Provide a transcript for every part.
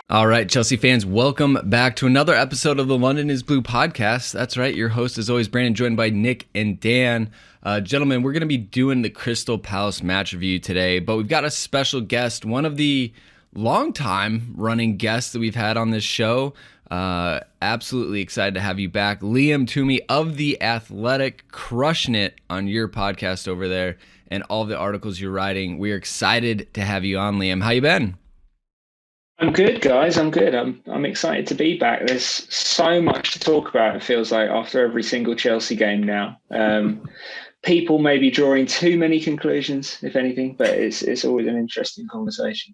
All right, Chelsea fans, welcome back to another episode of the London is Blue podcast. That's right, your host is always Brandon, joined by Nick and Dan. Gentlemen, we're going to be doing the Crystal Palace match review today, but we've got a special guest, one of the long-time running guests that we've had on this show. Absolutely excited to have you back. Liam Twomey of The Athletic, crushing it on your podcast over there and all the articles you're writing. We're excited to have you on, Liam. How you been? I'm good, guys. I'm good. I'm excited to be back. There's so much to talk about, it feels like, after every single Chelsea game now. People may be drawing too many conclusions, if anything, but it's always an interesting conversation.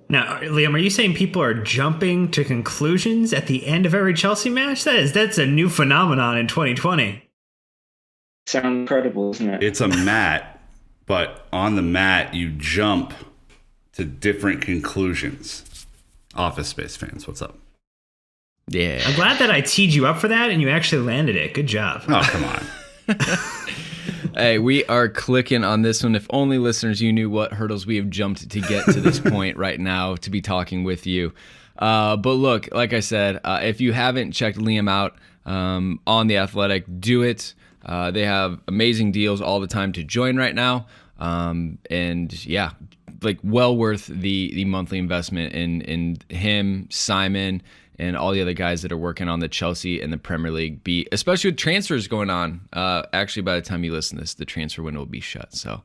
Now, Liam, are you saying people are jumping to conclusions at the end of every Chelsea match? That's a new phenomenon in 2020. Sounds incredible, isn't it? It's a mat, but on the mat you jump to different conclusions. Office Space fans, what's up? Yeah. I'm glad that I teed you up for that and you actually landed it. Good job. Oh, come on. Hey, we are clicking on this one. If only listeners, you knew what hurdles we have jumped to get to this point right now to be talking with you. But look, like I said, if you haven't checked Liam out on The Athletic, do it. They have amazing deals all the time to join right now. And yeah, like well worth the monthly investment in him, Simon, and all the other guys that are working on the Chelsea and the Premier League beat, especially with transfers going on. Actually, by the time you listen to this, the transfer window will be shut. So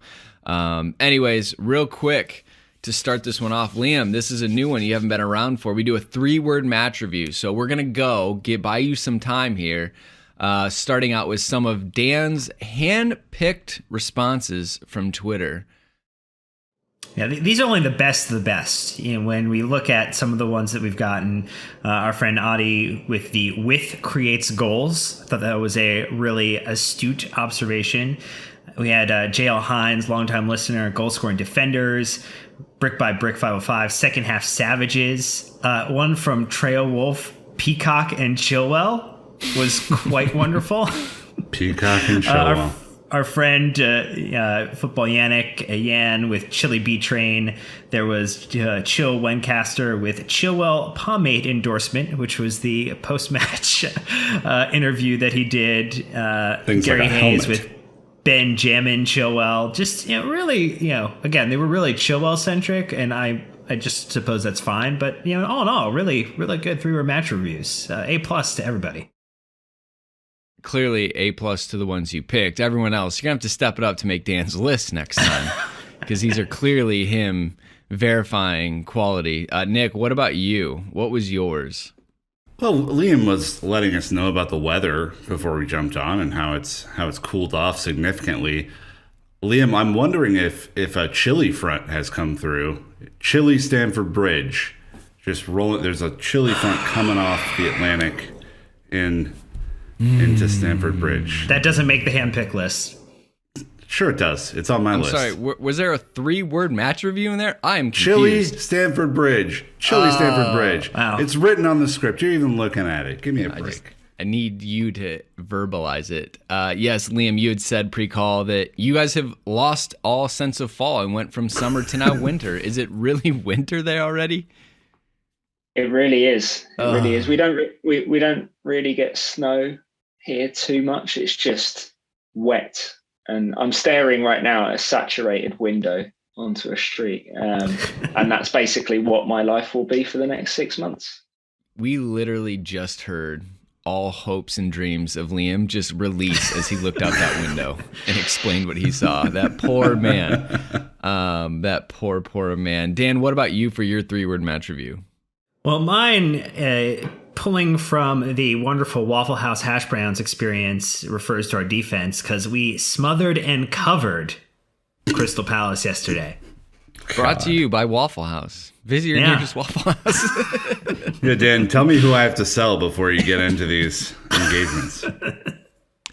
anyways, real quick to start this one off, Liam, this is a new one you haven't been around for. We do a 3-word match review. So we're going to get by you some time here, starting out with some of Dan's hand-picked responses from Twitter. Yeah, these are only the best of the best. You know, when we look at some of the ones that we've gotten, our friend Adi with the "with creates goals." I thought that was a really astute observation. We had JL Hines, longtime listener, goal scoring defenders, Brick by Brick 505, second half savages. One from Treo Wolf, Peacock and Chilwell was quite wonderful. Peacock and Chilwell. Our friend Football Yan with Chili B Train. There was Chill Wencaster with Chilwell pomade endorsement, which was the post-match interview that he did. Gary like Hayes helmet. with Benjamin Chilwell. Just really, again, they were really Chilwell centric, and I just suppose that's fine. But all in all, really, really good 3-word match reviews. A+ to everybody. Clearly A+ to the ones you picked. Everyone else, you're going to have to step it up to make Dan's list next time, because these are clearly him verifying quality. Nick, what about you? What was yours? Well, Liam was letting us know about the weather before we jumped on and how it's cooled off significantly. Liam, I'm wondering if a chilly front has come through. Chilly Stamford Bridge, just rolling. There's a chilly front coming off the Atlantic into Stamford Bridge. That doesn't make the handpick list. Sure it does. It's on my list. Sorry, was there a 3-word match review in there? I am Chilly confused. Stamford Bridge. Chilly Stamford Bridge. Wow. It's written on the script. You're even looking at it. Give me a break. I need you to verbalize it. Yes, Liam, you had said pre-call that you guys have lost all sense of fall and went from summer to now winter. Is it really winter there already? It really is. It really is. We don't really get snow here too much. It's just wet, and I'm staring right now at a saturated window onto a street, and that's basically what my life will be for the next 6 months. We literally just heard all hopes and dreams of Liam just release as he looked out that window and explained what he saw. That poor man. That poor man. Dan, what about you for your 3-word match review? Well, mine, pulling from the wonderful Waffle House hash browns experience, refers to our defense, because we smothered and covered Crystal Palace yesterday. Brought to you by Waffle House. Visit your nearest Waffle House. Yeah, Dan, tell me who I have to sell before you get into these engagements. You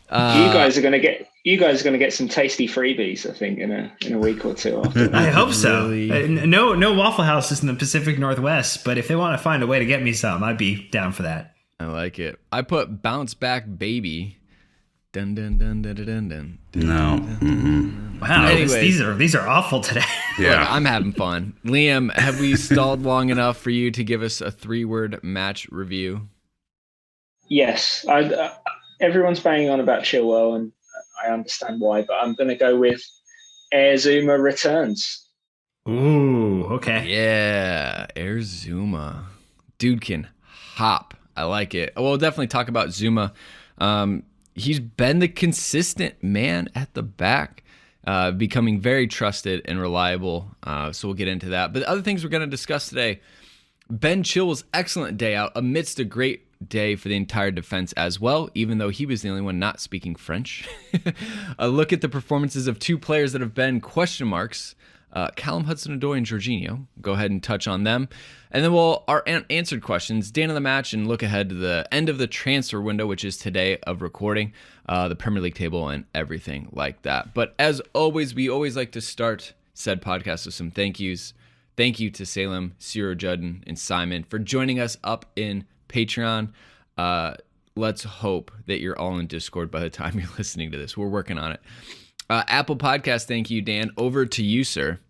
guys are going to get some tasty freebies, I think, in a week or two after that. I hope so. Really? No Waffle Houses in the Pacific Northwest, but if they want to find a way to get me some, I'd be down for that. I like it. I put Bounce Back Baby Dun, dun, dun, dun, dun, dun, No. Mm-mm. Wow, Anyways. these are awful today. Yeah. Look, I'm having fun. Liam, have we stalled long enough for you to give us a 3-word match review? Yes, everyone's banging on about Chilwell, and I understand why, but I'm going to go with Air Zuma returns. Ooh, okay. Yeah, Air Zuma. Dude can hop. I like it. We'll definitely talk about Zuma. He's been the consistent man at the back, becoming very trusted and reliable. So we'll get into that. But the other things we're going to discuss today, Ben Chilwell's excellent day out amidst a great day for the entire defense as well, even though he was the only one not speaking French. A look at the performances of 2 players that have been question marks, Callum Hudson-Odoi and Jorginho. Go ahead and touch on them. And then we'll our answered questions, Dan of the match, and look ahead to the end of the transfer window, which is today of recording, the Premier League table and everything like that. But as always, we always like to start said podcast with some thank yous. Thank you to Salem, Ciro Judden, and Simon for joining us up in Patreon. Let's hope that you're all in Discord by the time you're listening to this. We're working on it. Apple Podcast, thank you, Dan. Over to you, sir.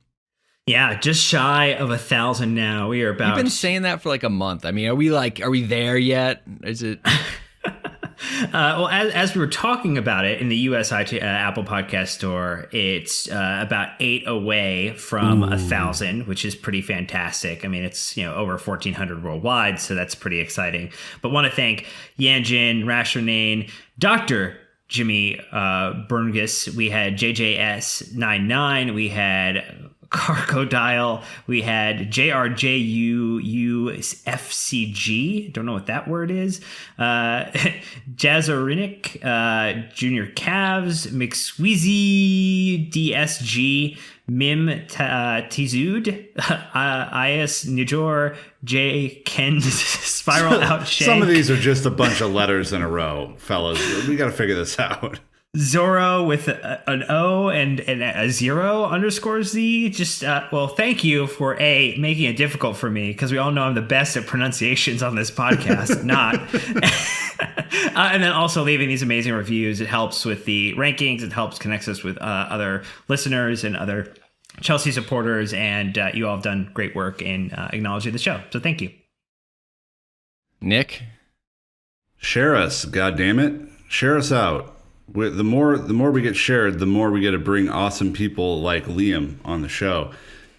Yeah, just shy of 1,000 now. We are about. You've been saying that for like a month. I mean, are we there yet? Is it? Well, as we were talking about it in the US Apple Podcast Store, it's about 8 away from 1,000, which is pretty fantastic. I mean, it's over 1,400 worldwide, so that's pretty exciting. But want to thank Yanjin, Rashonane, Dr. Jimmy Burngus. We had JJS99. We had Carcodile. We had JRJUUFCG. Don't know what that word is. Jazarinic, Junior Cavs, McSweezy, DSG, Mim Tizud, Is Nijor, J Ken Spiral Out Shank. Some of these are just a bunch of letters in a row, fellas. We got to figure this out. Zorro with an O and a 0_Z. Just well, thank you for making it difficult for me, because we all know I'm the best at pronunciations on this podcast. Not. And then also leaving these amazing reviews. It helps with the rankings. It helps connect us with other listeners and other Chelsea supporters. And you all have done great work in acknowledging the show. So thank you. Nick? Share us, goddammit. Share us out. The more we get shared, the more we get to bring awesome people like Liam on the show.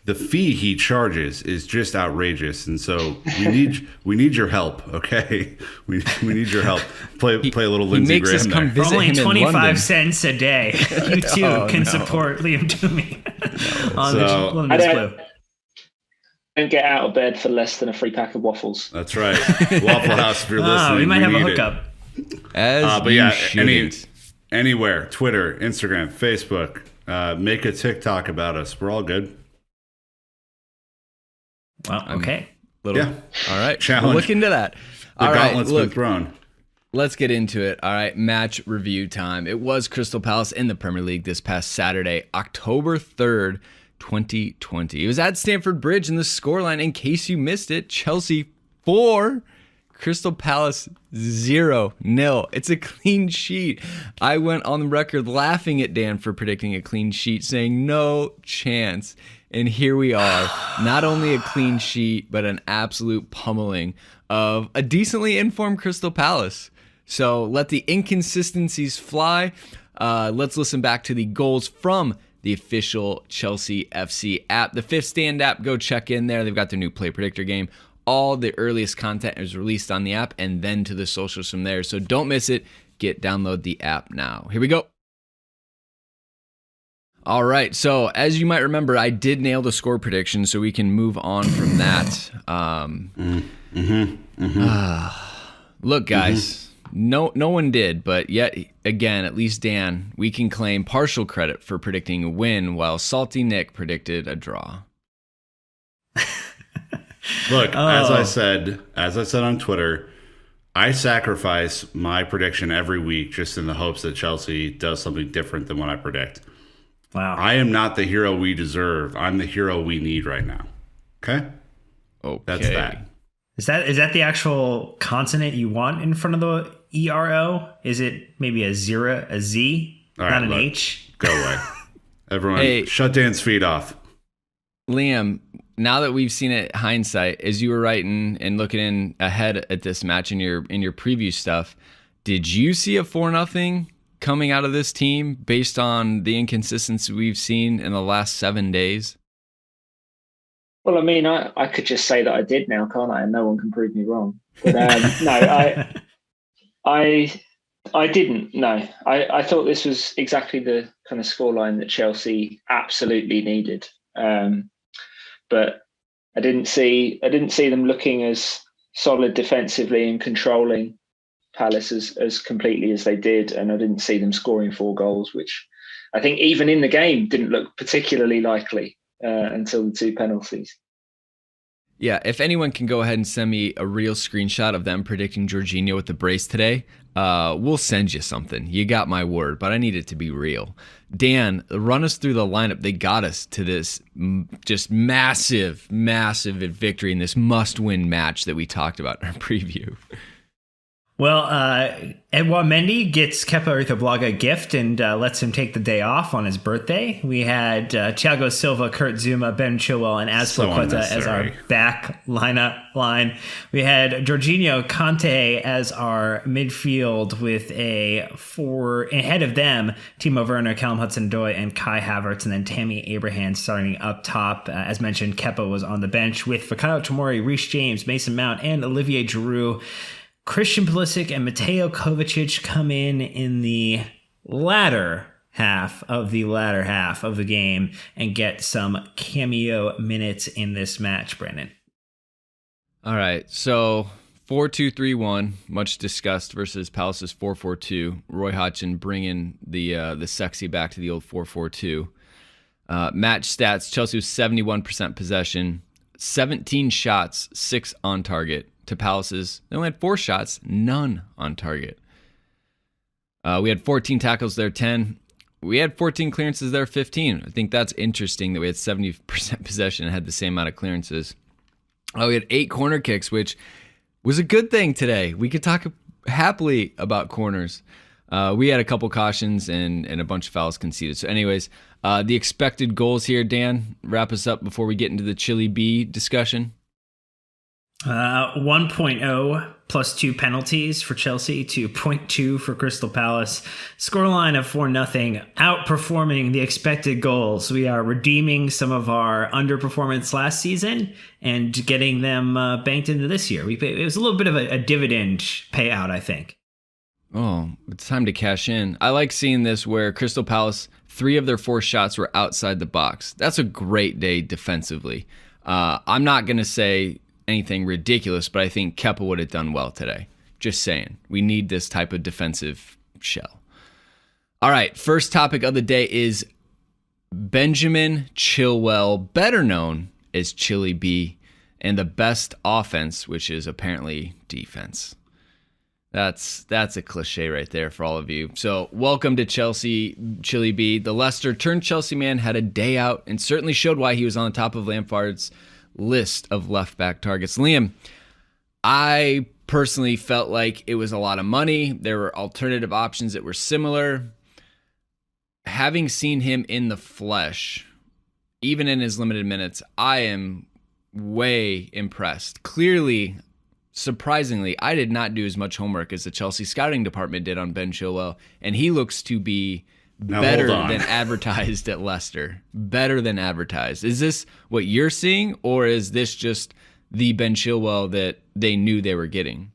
The fee he charges is just outrageous, and so we need your help. Okay, we need your help. Play a little Lindsey Graham. Come For visit only him in 25 London. cents a day, you too can support Liam Twomey on the London Blue. Don't get out of bed for less than a free pack of waffles. That's right, Waffle House. If you're listening, We might have a need hookup. But yeah, should. Anywhere, Twitter, Instagram, Facebook, make a TikTok about us. We're all good. Well, okay. All right. Challenge. We'll look into that. The All right. gauntlet's Look, been thrown. let's get into it. All right. Match review time. It was Crystal Palace in the Premier League this past Saturday, October 3rd, 2020. It was at Stamford Bridge, and the scoreline, in case you missed it, Chelsea 4, Crystal Palace 0-0. It's a clean sheet. I went on the record laughing at Dan for predicting a clean sheet, saying no chance. And here we are. Not only a clean sheet, but an absolute pummeling of a decently informed Crystal Palace. So let the inconsistencies fly. Let's listen back to the goals from the official Chelsea FC app. The Fifth Stand app, go check in there. They've got their new play predictor game. All the earliest content is released on the app and then to the socials from there. So don't miss it. Download the app now. Here we go. All right. So as you might remember, I did nail the score prediction, so we can move on from that. Look, guys, no one did, but yet again, at least Dan, we can claim partial credit for predicting a win, while Salty Nick predicted a draw. Look, as I said on Twitter, I sacrifice my prediction every week just in the hopes that Chelsea does something different than what I predict. Wow. I am not the hero we deserve. I'm the hero we need right now. Okay? Okay. That's that. Is that the actual consonant you want in front of the ERO? Is it maybe a zero, a Z, All not right, an look, H? Go away. Everyone, Hey. shut Dan's feet off. Liam, now that we've seen it hindsight, as you were writing and looking in ahead at this match in your preview stuff, did you see a 4-0 coming out of this team based on the inconsistency we've seen in the last 7 days? Well, I mean, I could just say that I did now, can't I? And no one can prove me wrong. But no, I didn't. No, I thought this was exactly the kind of scoreline that Chelsea absolutely needed. But I didn't see them looking as solid defensively and controlling Palace as completely as they did, and I didn't see them scoring 4 goals, which I think even in the game didn't look particularly likely until the 2 penalties. Yeah, if anyone can go ahead and send me a real screenshot of them predicting Jorginho with the brace today, we'll send you something. You got my word, but I need it to be real. Dan, run us through the lineup. They got us to this just massive victory in this must-win match that we talked about in our preview. Well, Edouard Mendy gets Kepa Arrizabalaga a gift and lets him take the day off on his birthday. We had Thiago Silva, Kurt Zuma, Ben Chilwell, and Azpilicueta as our back line. We had Jorginho, Kanté as our midfield with ahead of them, Timo Werner, Callum Hudson-Odoi, and Kai Havertz, and then Tammy Abraham starting up top. As mentioned, Kepa was on the bench with Fikayo Tomori, Reece James, Mason Mount, and Olivier Giroud. Christian Pulisic and Mateo Kovacic come in the latter half of the game and get some cameo minutes in this match, Brandon. All right, so 4-2-3-1, much discussed, versus Palace's 4-4-2. Roy Hodgson bringing the sexy back to the old 4-4-2. Match stats: Chelsea was 71% possession, 17 shots, 6 on target. To Palace's, they only had 4 shots, none on target. We had 14 tackles there, 10. We had 14 clearances there, 15. I think that's interesting that we had 70% possession and had the same amount of clearances. We had 8 corner kicks, which was a good thing today. We could talk happily about corners. We had a couple cautions and a bunch of fouls conceded. So anyways, the expected goals here, Dan, wrap us up before we get into the Chile B discussion. 1.0 plus 2 penalties for Chelsea to 0.2 for Crystal Palace. Scoreline of 4-0, outperforming the expected goals. We are redeeming some of our underperformance last season and getting them banked into this year. It was a little bit of a dividend payout, I think. Oh, it's time to cash in. I like seeing this where Crystal Palace, 3 of their 4 shots were outside the box. That's a great day defensively. I'm not going to say anything ridiculous, but I think Kepa would have done well today. Just saying. We need this type of defensive shell. All right, first topic of the day is Benjamin Chilwell, better known as Chile B, and the best offense, which is apparently defense. That's a cliche right there for all of you. So welcome to Chelsea, Chile B. The Leicester turned Chelsea man had a day out and certainly showed why he was on the top of Lampard's list of left back targets. Liam, I personally felt like it was a lot of money. There were alternative options that were similar. Having seen him in the flesh, even in his limited minutes, I am way impressed. Clearly, surprisingly, I did not do as much homework as the Chelsea scouting department did on Ben Chilwell, and he looks to be better than advertised at Leicester. Better than advertised. Is this what you're seeing, or is this just the Ben Chilwell that they knew they were getting?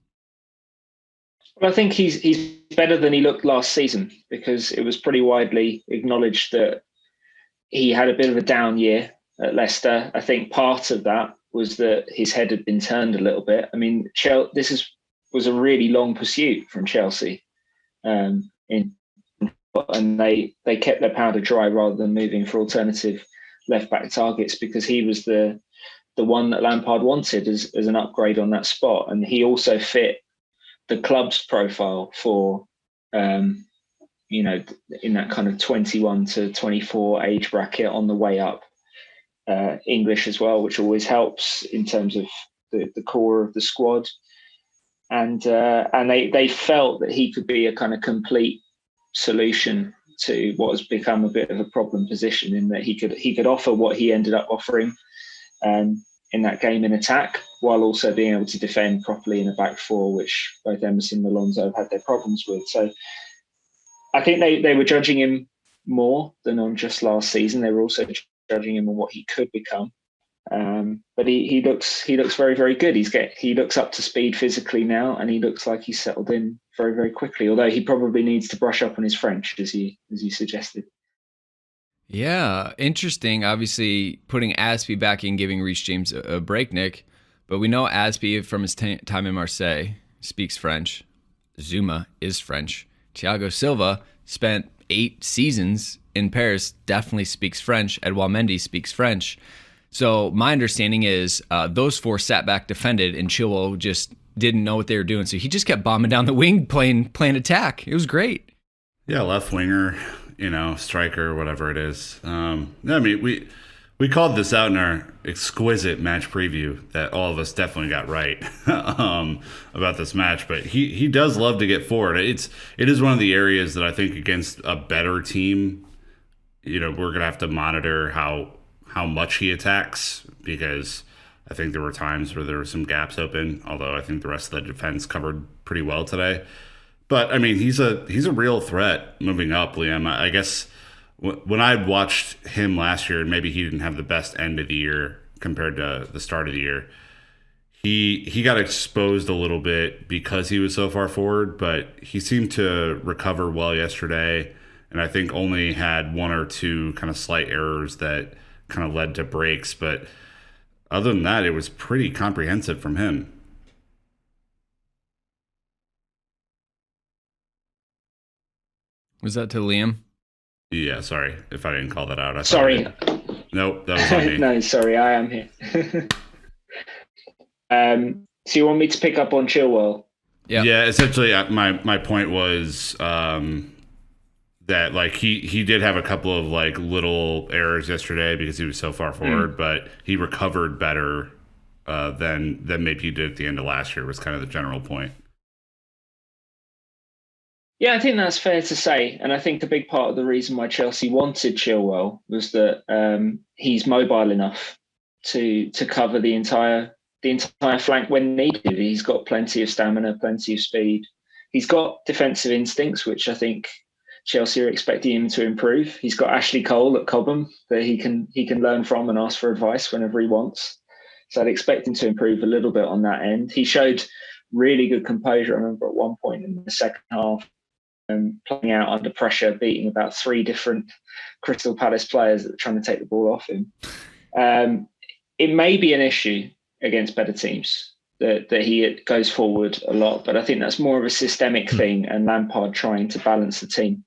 Well, I think he's better than he looked last season, because it was pretty widely acknowledged that he had a bit of a down year at Leicester. I think part of that was that his head had been turned a little bit. I mean, was a really long pursuit from Chelsea, and they kept their powder dry rather than moving for alternative left-back targets, because he was the one that Lampard wanted as an upgrade on that spot. And he also fit the club's profile for, in that kind of 21 to 24 age bracket on the way up. English as well, which always helps in terms of the core of the squad. and they felt that he could be a kind of complete solution to what has become a bit of a problem position, in that he could offer what he ended up offering in that game in attack, while also being able to defend properly in a back four, which both Emerson and Alonso have had their problems with. So I think they were judging him more than on just last season. They were also judging him on what he could become. But he looks very, very good. He looks up to speed physically now, and he looks like he's settled in very, very quickly. Although he probably needs to brush up on his French, as you suggested. Yeah, interesting. Obviously, putting Aspie back in, giving Reece James a break, Nick. But we know Aspie from his time in Marseille speaks French. Zuma is French. Thiago Silva spent 8 seasons in Paris, definitely speaks French. Edouard Mendy speaks French. So my understanding is those 4 sat back, defended, and Chilwell just didn't know what they were doing. So he just kept bombing down the wing, playing attack. It was great. Yeah, left winger, striker, whatever it is. I mean, we called this out in our exquisite match preview that all of us definitely got right about this match. But he does love to get forward. It is one of the areas that I think against a better team, we're gonna have to monitor how much he attacks, because I think there were times where there were some gaps open, although I think the rest of the defense covered pretty well today. But I mean, he's a real threat moving up, Liam. I guess when I watched him last year, and maybe he didn't have the best end of the year compared to the start of the year, he got exposed a little bit because he was so far forward, but he seemed to recover well yesterday, and I think only had 1 or 2 kind of slight errors that kind of led to breaks. But other than that, it was pretty comprehensive from him. Was that to Liam? Yeah, sorry if I didn't call that out. Sorry. Nope, that was on me. No, sorry, I am here. So you want me to pick up on Chilwell? Yeah, essentially my point was that like he did have a couple of like little errors yesterday because he was so far forward, but he recovered better than maybe he did at the end of last year, was kind of the general point. Yeah, I think that's fair to say. And I think a big part of the reason why Chelsea wanted Chilwell was that he's mobile enough to cover the entire flank when needed. He's got plenty of stamina, plenty of speed. He's got defensive instincts, which I think Chelsea are expecting him to improve. He's got Ashley Cole at Cobham that he can learn from and ask for advice whenever he wants. So I'd expect him to improve a little bit on that end. He showed really good composure. I remember at one point in the second half, playing out under pressure, beating about 3 different Crystal Palace players that were trying to take the ball off him. It may be an issue against better teams that he goes forward a lot, but I think that's more of a systemic thing, and Lampard trying to balance the team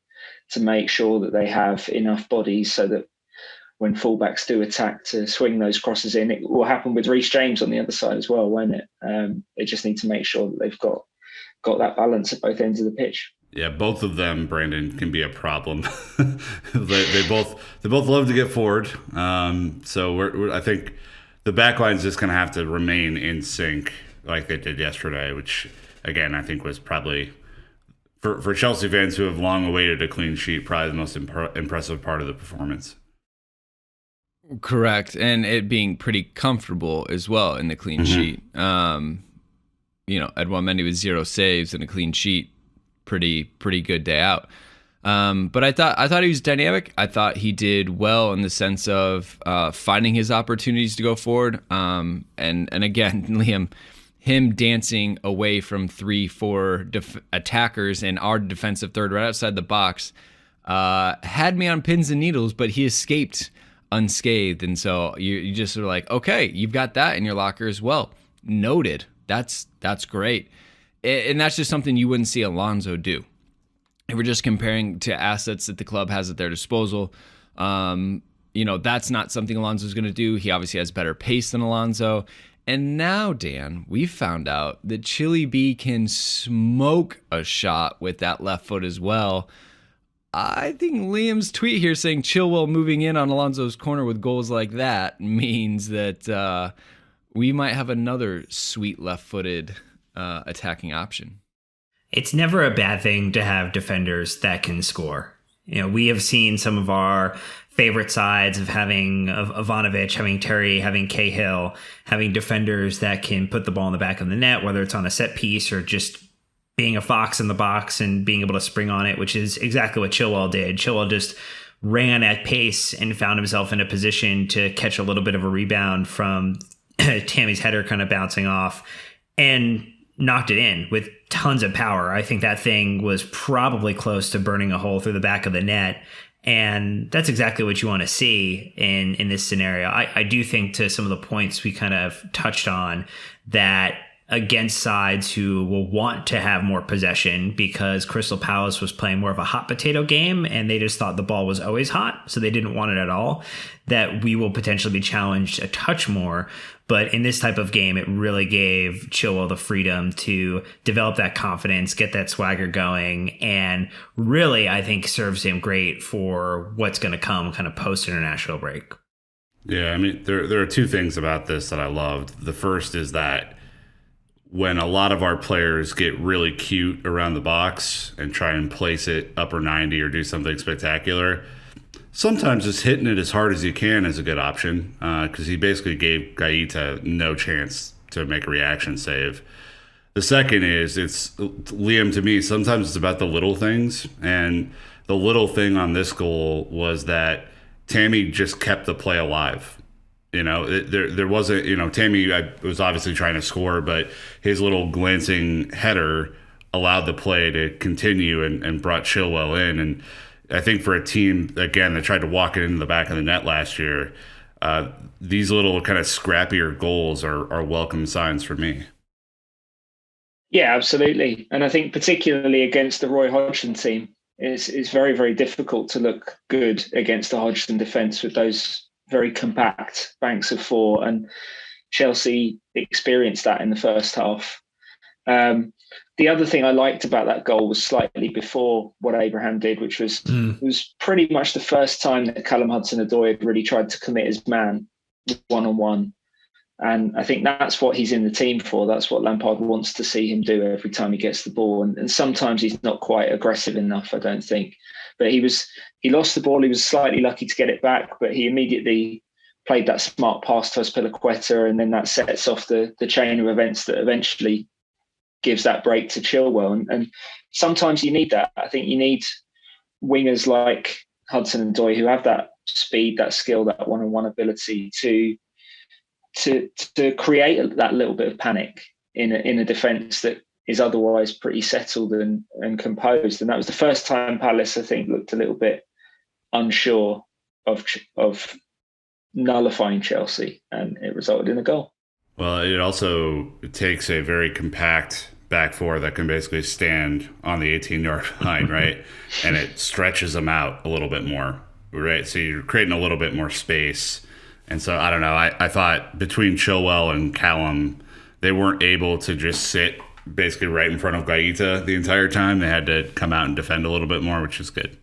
to make sure that they have enough bodies so that when fullbacks do attack to swing those crosses in. It will happen with Reece James on the other side as well, won't it? They just need to make sure that they've got that balance at both ends of the pitch. Yeah, both of them, Brandon, can be a problem. they both love to get forward. So I think the backline is just going to have to remain in sync like they did yesterday, which again I think was probably for Chelsea fans who have long awaited a clean sheet, probably the most impressive part of the performance. Correct, and it being pretty comfortable as well in the clean sheet. Edouard Mendy with 0 saves and a clean sheet. Pretty good day out. But I thought he was dynamic. I thought he did well in the sense of finding his opportunities to go forward. And again, Liam, him dancing away from 3-4 attackers and our defensive third right outside the box had me on pins and needles, but he escaped unscathed. And so you just sort of like, okay, you've got that in your locker as well. Noted. That's great. And that's just something you wouldn't see Alonso do. If we're just comparing to assets that the club has at their disposal, that's not something Alonso's going to do. He obviously has better pace than Alonso. And now, Dan, we found out that Chili B can smoke a shot with that left foot as well. I think Liam's tweet here saying Chilwell moving in on Alonso's corner with goals like that means that we might have another sweet left-footed attacking option. It's never a bad thing to have defenders that can score. We have seen some of our favorite sides of having Ivanovic, having Terry, having Cahill, having defenders that can put the ball in the back of the net, whether it's on a set piece or just being a fox in the box and being able to spring on it, which is exactly what Chilwell did. Chilwell just ran at pace and found himself in a position to catch a little bit of a rebound from Tammy's header kind of bouncing off and knocked it in with tons of power. I think that thing was probably close to burning a hole through the back of the net. And that's exactly what you want to see in this scenario. I do think, to some of the points we kind of touched on, that against sides who will want to have more possession, because Crystal Palace was playing more of a hot potato game and they just thought the ball was always hot, so they didn't want it at all, that we will potentially be challenged a touch more. But in this type of game, it really gave Chilwell the freedom to develop that confidence, get that swagger going, and really, I think, serves him great for what's going to come kind of post-international break. Yeah, I mean, there are two things about this that I loved. The first is that when a lot of our players get really cute around the box and try and place it upper 90 or do something spectacular, sometimes just hitting it as hard as you can is a good option, because he basically gave Gaeta no chance to make a reaction save. The second is, it's Liam, to me, sometimes it's about the little things. And the little thing on this goal was that Tammy just kept the play alive. There wasn't, Tammy was obviously trying to score, but his little glancing header allowed the play to continue and brought Chilwell in. And I think for a team, again, that tried to walk it into the back of the net last year, these little kind of scrappier goals are welcome signs for me. Yeah, absolutely. And I think particularly against the Roy Hodgson team, it's very, very difficult to look good against the Hodgson defence with those very compact banks of four, and Chelsea experienced that in the first half. The other thing I liked about that goal was slightly before what Abraham did, which was it was pretty much the first time that Callum Hudson-Odoi had really tried to commit his man one-on-one. And I think that's what he's in the team for. That's what Lampard wants to see him do every time he gets the ball. And sometimes he's not quite aggressive enough, I don't think. But he lost the ball. He was slightly lucky to get it back, but he immediately played that smart pass to Azpilicueta, and then that sets off the chain of events that eventually gives that break to Chilwell. And sometimes you need that. I think you need wingers like Hudson-Odoi who have that speed, that skill, that one-on-one ability to create that little bit of panic in a defence that is otherwise pretty settled and composed. And that was the first time Palace, I think, looked a little bit unsure of nullifying Chelsea, and it resulted in a goal. Well, it takes a very compact back four that can basically stand on the 18-yard line, right? And it stretches them out a little bit more, right? So you're creating a little bit more space. And so, I don't know, I thought between Chilwell and Callum, they weren't able to just sit basically right in front of Gaeta the entire time. They had to come out and defend a little bit more, which is good.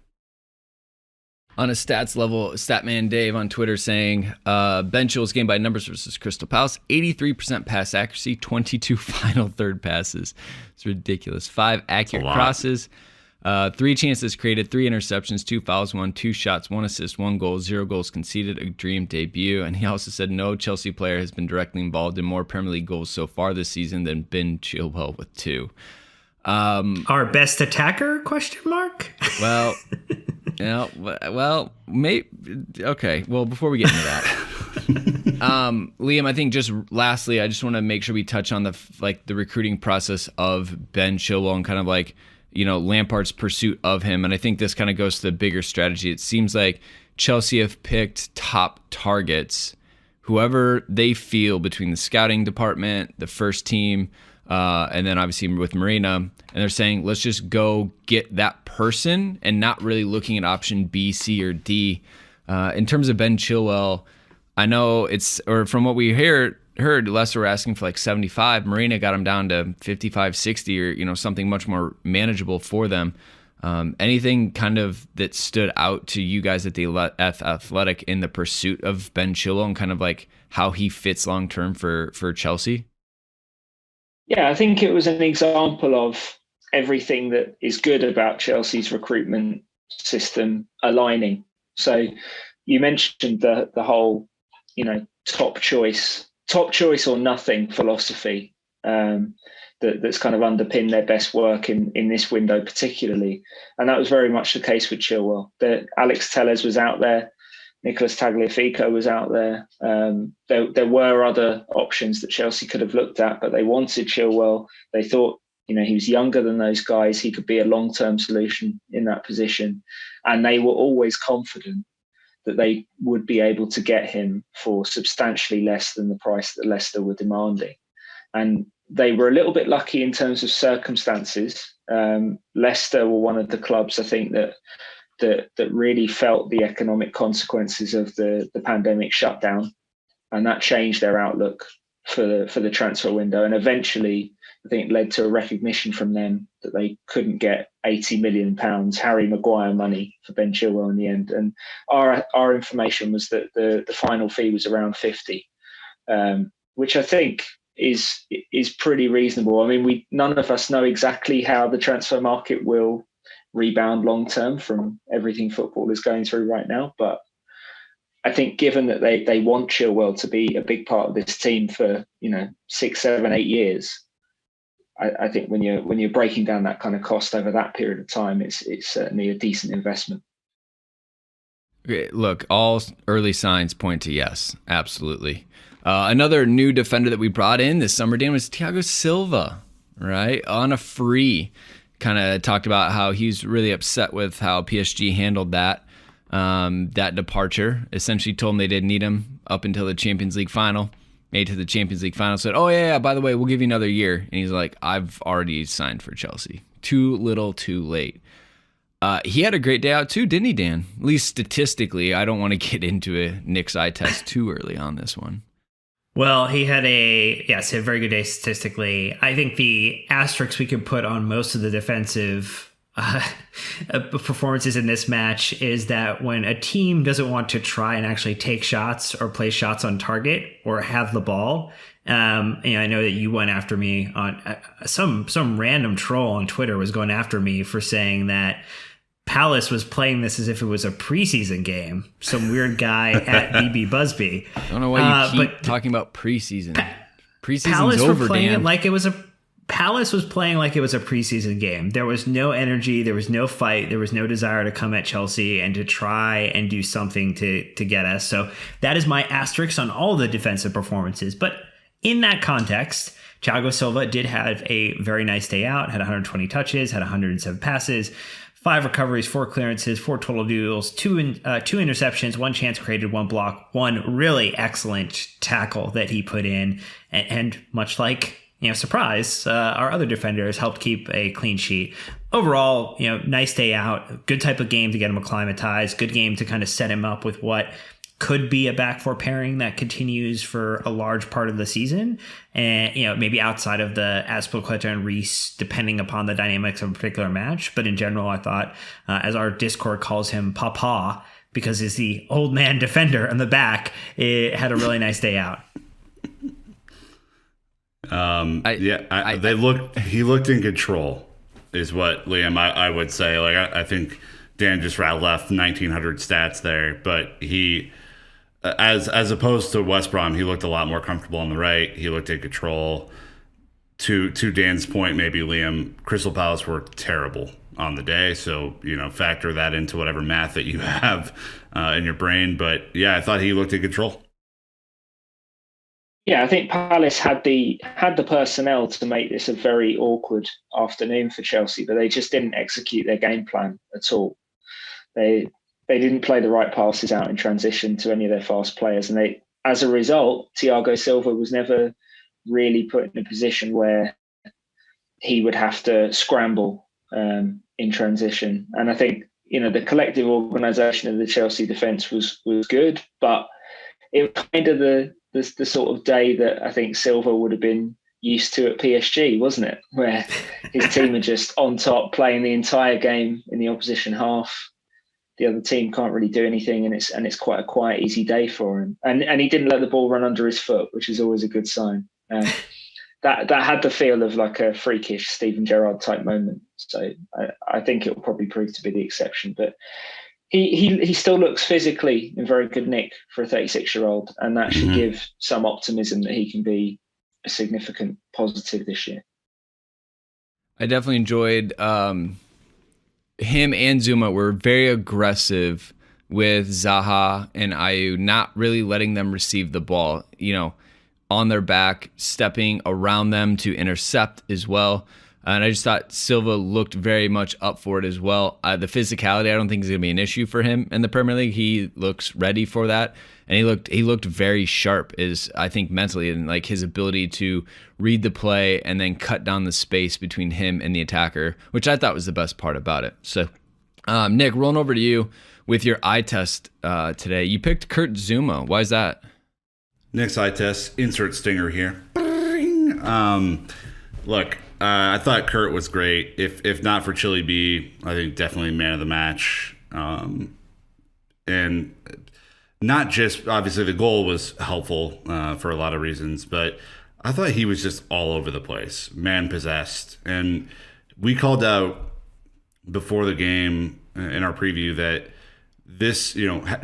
On a stats level, Statman Dave on Twitter saying, Ben Chilwell's game by numbers versus Crystal Palace, 83% pass accuracy, 22 final third passes. It's ridiculous. 5 accurate crosses, 3 chances created, 3 interceptions, 2 fouls, 2 shots, 1 assist, 1 goal, 0 goals conceded, a dream debut. And he also said no Chelsea player has been directly involved in more Premier League goals so far this season than Ben Chilwell with 2. Our best attacker? Question mark. Well, maybe. Okay. Well, before we get into that, Liam, I think just lastly, I just want to make sure we touch on the recruiting process of Ben Chilwell and kind of Lampard's pursuit of him. And I think this kind of goes to the bigger strategy. It seems like Chelsea have picked top targets, whoever they feel between the scouting department, the first team, and then obviously with Marina. And they're saying, let's just go get that person and not really looking at option B, C, or D. In terms of Ben Chilwell, I know from what we heard, Leicester were asking for 75. Marina got him down to 55, 60, or something much more manageable for them. Anything kind of that stood out to you guys at the Athletic in the pursuit of Ben Chilwell and kind of how he fits long term for Chelsea? Yeah, I think it was an example of everything that is good about Chelsea's recruitment system aligning. So you mentioned the whole, top choice or nothing philosophy, that's kind of underpinned their best work in this window particularly, and that was very much the case with Chilwell. Alex Telles was out there, Nicolas Tagliafico was out there. There were other options that Chelsea could have looked at, but they wanted Chilwell. They thought, he was younger than those guys. He could be a long-term solution in that position. And they were always confident that they would be able to get him for substantially less than the price that Leicester were demanding. And they were a little bit lucky in terms of circumstances. Leicester were one of the clubs, I think, that really felt the economic consequences of the pandemic shutdown, and that changed their outlook for the transfer window. And eventually, I think it led to a recognition from them that they couldn't get £80 million Harry Maguire money for Ben Chilwell in the end. And our information was that the final fee was around 50, which I think is pretty reasonable. I mean, none of us know exactly how the transfer market will rebound long term from everything football is going through right now, but I think given that they want Chilwell to be a big part of this team for 6, 7, 8 years, I think when you're breaking down that kind of cost over that period of time, it's certainly a decent investment. Look, all early signs point to yes, absolutely. Another new defender that we brought in this summer, Dan, was Thiago Silva, right, on a free. Kind of talked about how he's really upset with how PSG handled that departure. Essentially told him they didn't need him up until the Champions League final. Made to the Champions League final, said, oh yeah, by the way, we'll give you another year. And he's like, I've already signed for Chelsea. Too little, too late. He had a great day out too, didn't he, Dan? At least statistically. I don't want to get into a Nick's eye test too early on this one. Well, he had a very good day statistically. I think the asterisks we could put on most of the defensive performances in this match is that when a team doesn't want to try and actually take shots or play shots on target or have the ball, I know that you went after me on some random troll on Twitter was going after me for saying that Palace was playing this as if it was a preseason game. Some weird guy at BB Busby. I don't know why you keep talking about preseason. Preseason's over, Dan. Palace was playing like it was a preseason game. There was no energy. There was no fight. There was no desire to come at Chelsea and to try and do something to get us. So that is my asterisk on all the defensive performances. But in that context, Thiago Silva did have a very nice day out, had 120 touches, had 107 passes, 5 recoveries, 4 clearances, 4 total duels, 2 interceptions, 1 chance created, 1 block, 1 really excellent tackle that he put in. And much like, surprise, our other defenders helped keep a clean sheet. Overall, nice day out, good type of game to get him acclimatized, good game to kind of set him up with what could be a back four pairing that continues for a large part of the season. And, maybe outside of the Azpilicueta and Reece, depending upon the dynamics of a particular match. But in general, I thought, as our Discord calls him, Papa, because he's the old man defender in the back, it had a really nice day out. He looked in control, is what, Liam, I would say. Like, I think Dan just rattled off 1,900 stats there, but he, as opposed to West Brom, he looked a lot more comfortable on the right. He looked in control. To Dan's point, maybe, Liam, Crystal Palace were terrible on the day, so factor that into whatever math that you have in your brain. But yeah, I thought he looked in control. Yeah, I think Palace had the personnel to make this a very awkward afternoon for Chelsea, but they just didn't execute their game plan at all. They didn't play the right passes out in transition to any of their fast players, and as a result, Thiago Silva was never really put in a position where he would have to scramble in transition. And I think the collective organisation of the Chelsea defence was good, but it was kind of the sort of day that I think Silva would have been used to at PSG, wasn't it? Where his team are just on top, playing the entire game in the opposition half. The other team can't really do anything, and it's quite a quiet, easy day for him. And he didn't let the ball run under his foot, which is always a good sign. that had the feel of like a freakish Steven Gerrard type moment. So I think it will probably prove to be the exception. But he still looks physically in very good nick for a 36-year-old, and that should give some optimism that he can be a significant positive this year. I definitely enjoyed him and Zuma were very aggressive with Zaha and Ayew, not really letting them receive the ball, on their back, stepping around them to intercept as well. And I just thought Silva looked very much up for it as well. The physicality, I don't think is going to be an issue for him in the Premier League. He looks ready for that. And he looked very sharp, I think mentally, and like his ability to read the play and then cut down the space between him and the attacker, which I thought was the best part about it. So, Nick, rolling over to you with your eye test today. You picked Kurt Zuma. Why is that? Nick's eye test, insert stinger here. Look, I thought Kurt was great. If not for Chile B, I think definitely man of the match. And not just, obviously the goal was helpful for a lot of reasons, but I thought he was just all over the place, man possessed. And we called out before the game in our preview that this,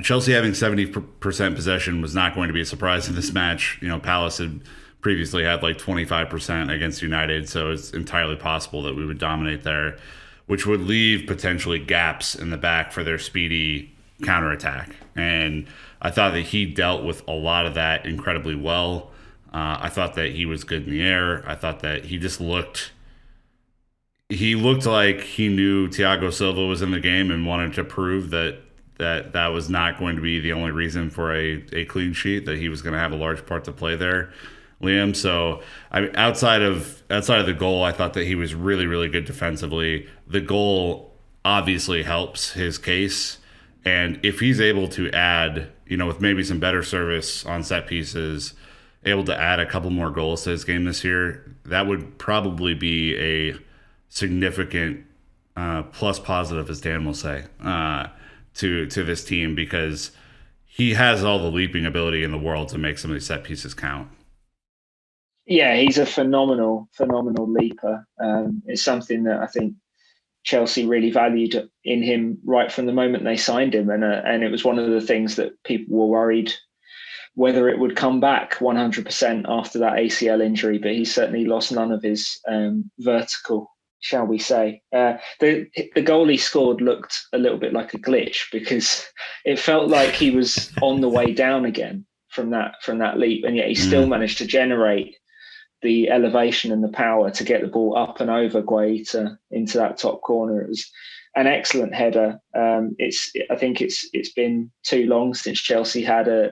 Chelsea having 70% possession was not going to be a surprise in this match. Palace had previously had like 25% against United, so it's entirely possible that we would dominate there, which would leave potentially gaps in the back for their speedy counterattack. And I thought that he dealt with a lot of that incredibly well. I thought that he was good in the air. I thought that he just looked like he knew Thiago Silva was in the game and wanted to prove that was not going to be the only reason for a clean sheet, that he was going to have a large part to play there, Liam. So outside of the goal, I thought that he was really, really good defensively. The goal obviously helps his case. And if he's able to add, with maybe some better service on set pieces, able to add a couple more goals to his game this year, that would probably be a significant plus positive, as Dan will say, to this team, because he has all the leaping ability in the world to make some of these set pieces count. Yeah, he's a phenomenal leaper. It's something that I think Chelsea really valued in him right from the moment they signed him, and it was one of the things that people were worried whether it would come back 100% after that ACL injury, but he certainly lost none of his vertical, shall we say. The goal he scored looked a little bit like a glitch, because it felt like he was on the way down again from that leap, and yet he still managed to generate the elevation and the power to get the ball up and over Guaita into that top corner. It was an excellent header. I think it's been too long since Chelsea had a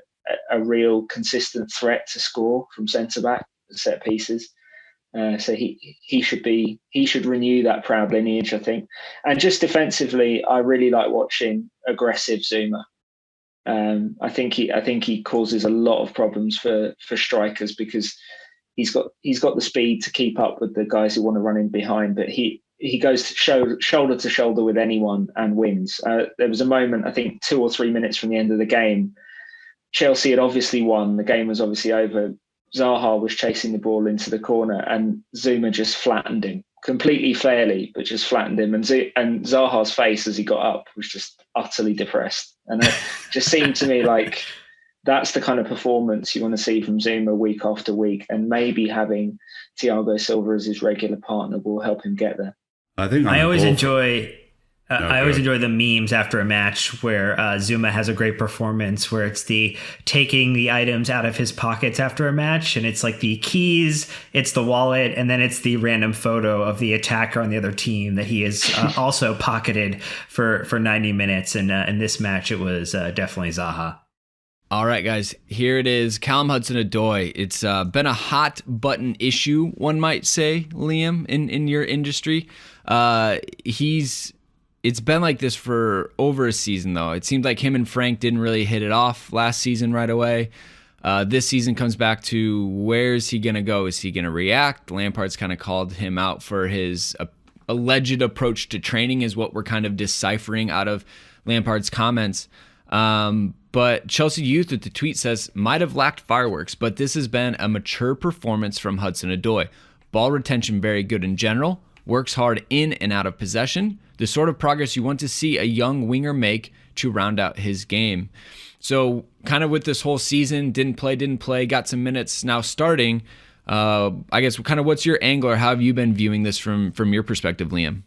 real consistent threat to score from centre back set pieces. So he should renew that proud lineage, I think. And just defensively, I really like watching aggressive Zuma. I think he causes a lot of problems for strikers, because he's got the speed to keep up with the guys who want to run in behind, but he goes shoulder to shoulder with anyone and wins. There was a moment, I think 2 or 3 minutes from the end of the game, Chelsea had obviously won. The game was obviously over. Zaha was chasing the ball into the corner, and Zuma just flattened him completely fairly, but just flattened him. And Zaha's face as he got up was just utterly depressed. And it just seemed to me like that's the kind of performance you want to see from Zuma week after week. And maybe having Thiago Silva as his regular partner will help him get there. I always enjoy the memes after a match where Zuma has a great performance, where it's the taking the items out of his pockets after a match, and it's like the keys, it's the wallet, and then it's the random photo of the attacker on the other team that he has also pocketed for 90 minutes. And in this match, it was definitely Zaha. All right, guys, here it is. Callum Hudson-Odoi. It's been a hot button issue, one might say, Liam, in your industry. It's been like this for over a season, though. It seemed like him and Frank didn't really hit it off last season right away. This season comes back to, where's he going to go? Is he going to react? Lampard's kind of called him out for his alleged approach to training, is what we're kind of deciphering out of Lampard's comments. But But Chelsea Youth with the tweet says, might have lacked fireworks, but this has been a mature performance from Hudson-Odoi. Ball retention very good in general, works hard in and out of possession, the sort of progress you want to see a young winger make to round out his game. So kind of with this whole season, didn't play, got some minutes now starting. I guess kind of what's your angle, or how have you been viewing this from your perspective, Liam?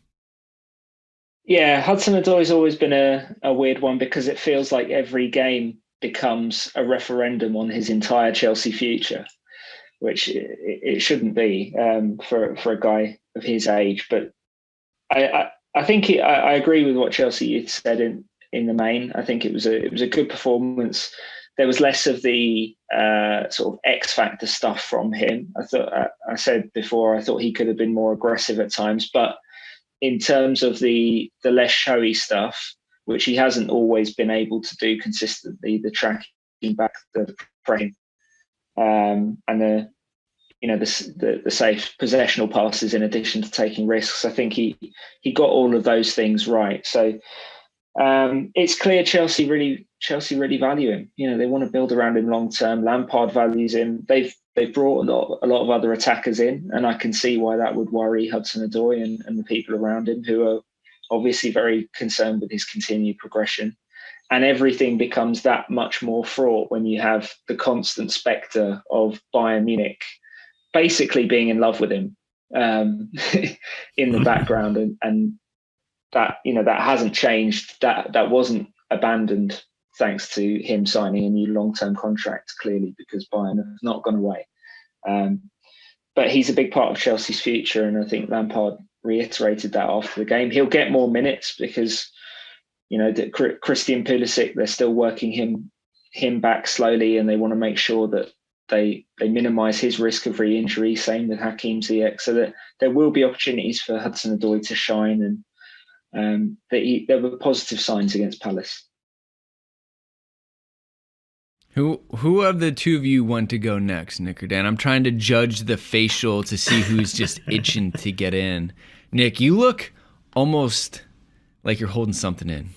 Yeah, Hudson-Odoi's always been a weird one because it feels like every game becomes a referendum on his entire Chelsea future, which it shouldn't be for a guy of his age. But I think I agree with what Chelsea Youth said in the main. I think it was a good performance. There was less of the sort of X factor stuff from him. I said before, I thought he could have been more aggressive at times, but in terms of the less showy stuff, which he hasn't always been able to do consistently, the tracking back, the pressing, and the safe possessional passes in addition to taking risks. I think he got all of those things right. So it's clear Chelsea really value him. They want to build around him long term. Lampard values him. They've brought a lot of other attackers in, and I can see why that would worry Hudson-Odoi and the people around him, who are obviously very concerned with his continued progression. And everything becomes that much more fraught when you have the constant spectre of Bayern Munich basically being in love with him in the background, and that that hasn't changed. That wasn't abandoned thanks to him signing a new long-term contract, clearly, because Bayern have not gone away. But he's a big part of Chelsea's future, and I think Lampard reiterated that after the game. He'll get more minutes because Christian Pulisic, they're still working him back slowly, and they want to make sure that they minimise his risk of re-injury. Same with Hakim Ziyech, so that there will be opportunities for Hudson-Odoi to shine, and there were positive signs against Palace. Who of the two of you want to go next, Nick or Dan? I'm trying to judge the facial to see who's just itching to get in. Nick, you look almost like you're holding something in.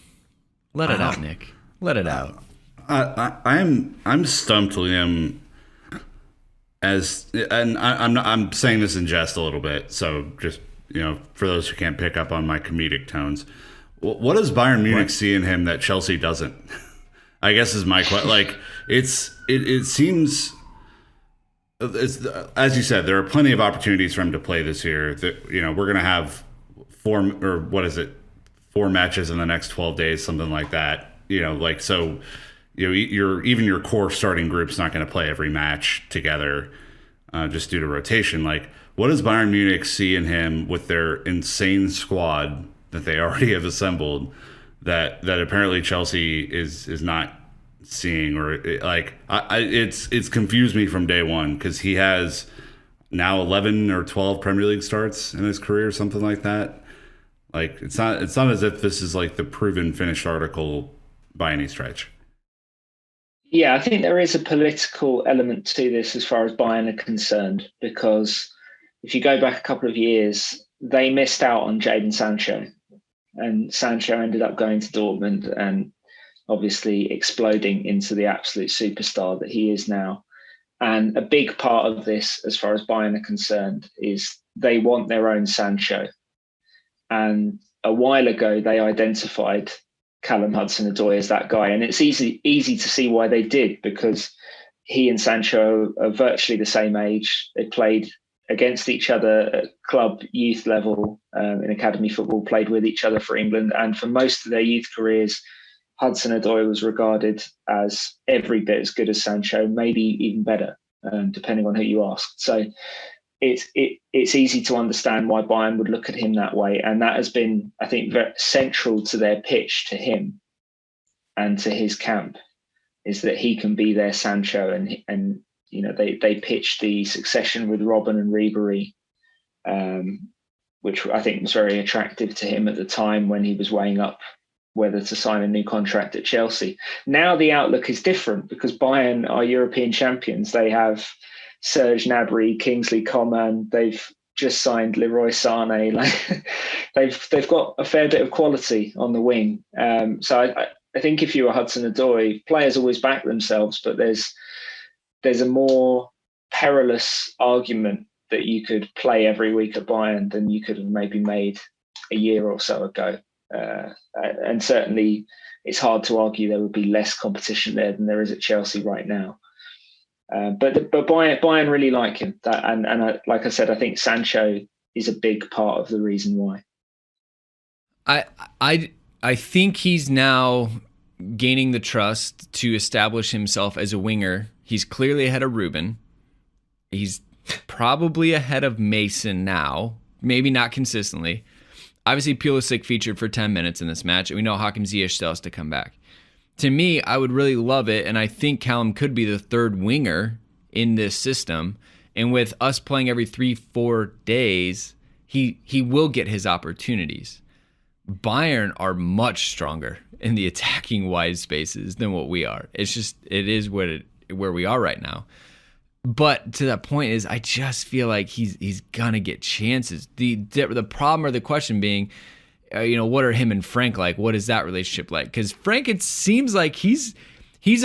Let it out, Nick. Let it out. I'm stumped, Liam. I'm saying this in jest a little bit, so just for those who can't pick up on my comedic tones, what does Bayern Munich see in him that Chelsea doesn't? I guess is my question. Like it seems, as you said, there are plenty of opportunities for him to play this year. That we're going to have 4 matches in the next 12 days, something like that. So your core starting group's not going to play every match together, just due to rotation. Like, what does Bayern Munich see in him with their insane squad that they already have assembled that apparently Chelsea is not seeing? Or it's confused me from day one, because he has now 11 or 12 Premier League starts in his career, something like that. Like, it's not as if this is like the proven finished article by any stretch. Yeah, I think there is a political element to this as far as Bayern are concerned, because if you go back a couple of years, they missed out on Jadon Sancho, and Sancho ended up going to Dortmund and obviously exploding into the absolute superstar that he is now. And a big part of this, as far as Bayern are concerned, is they want their own Sancho. And a while ago, they identified Callum Hudson-Odoi as that guy. And it's easy to see why they did, because he and Sancho are virtually the same age. They played against each other at club youth level in academy football, played with each other for England. And for most of their youth careers, Hudson-Odoi was regarded as every bit as good as Sancho, maybe even better, depending on who you ask. So it's easy to understand why Bayern would look at him that way. And that has been, I think, very central to their pitch to him and to his camp, is that he can be their Sancho. And they pitched the succession with Robben and Ribery, which I think was very attractive to him at the time when he was weighing up whether to sign a new contract at Chelsea. Now the outlook is different, because Bayern are European champions. They have Serge Gnabry, Kingsley Coman. They've just signed Leroy Sané. They've got a fair bit of quality on the wing. So I think if you were Hudson-Odoi, players always back themselves, but there's a more perilous argument that you could play every week at Bayern than you could have maybe made a year or so ago. And certainly it's hard to argue there would be less competition there than there is at Chelsea right now. But Bayern really like him. Like I said, I think Sancho is a big part of the reason why. I think he's now gaining the trust to establish himself as a winger. He's clearly ahead of Ruben. He's probably ahead of Mason now, maybe not consistently. Obviously, Pulisic featured for 10 minutes in this match, and we know Hakim Ziyech still has to come back. To me, I would really love it, and I think Callum could be the third winger in this system. And with us playing every 3-4 days, he will get his opportunities. Bayern are much stronger in the attacking wide spaces than what we are. It is where we are right now. But to that point is, I just feel like he's gonna get chances. The problem or the question being, what are him and Frank like? What is that relationship like? Because Frank, it seems like he's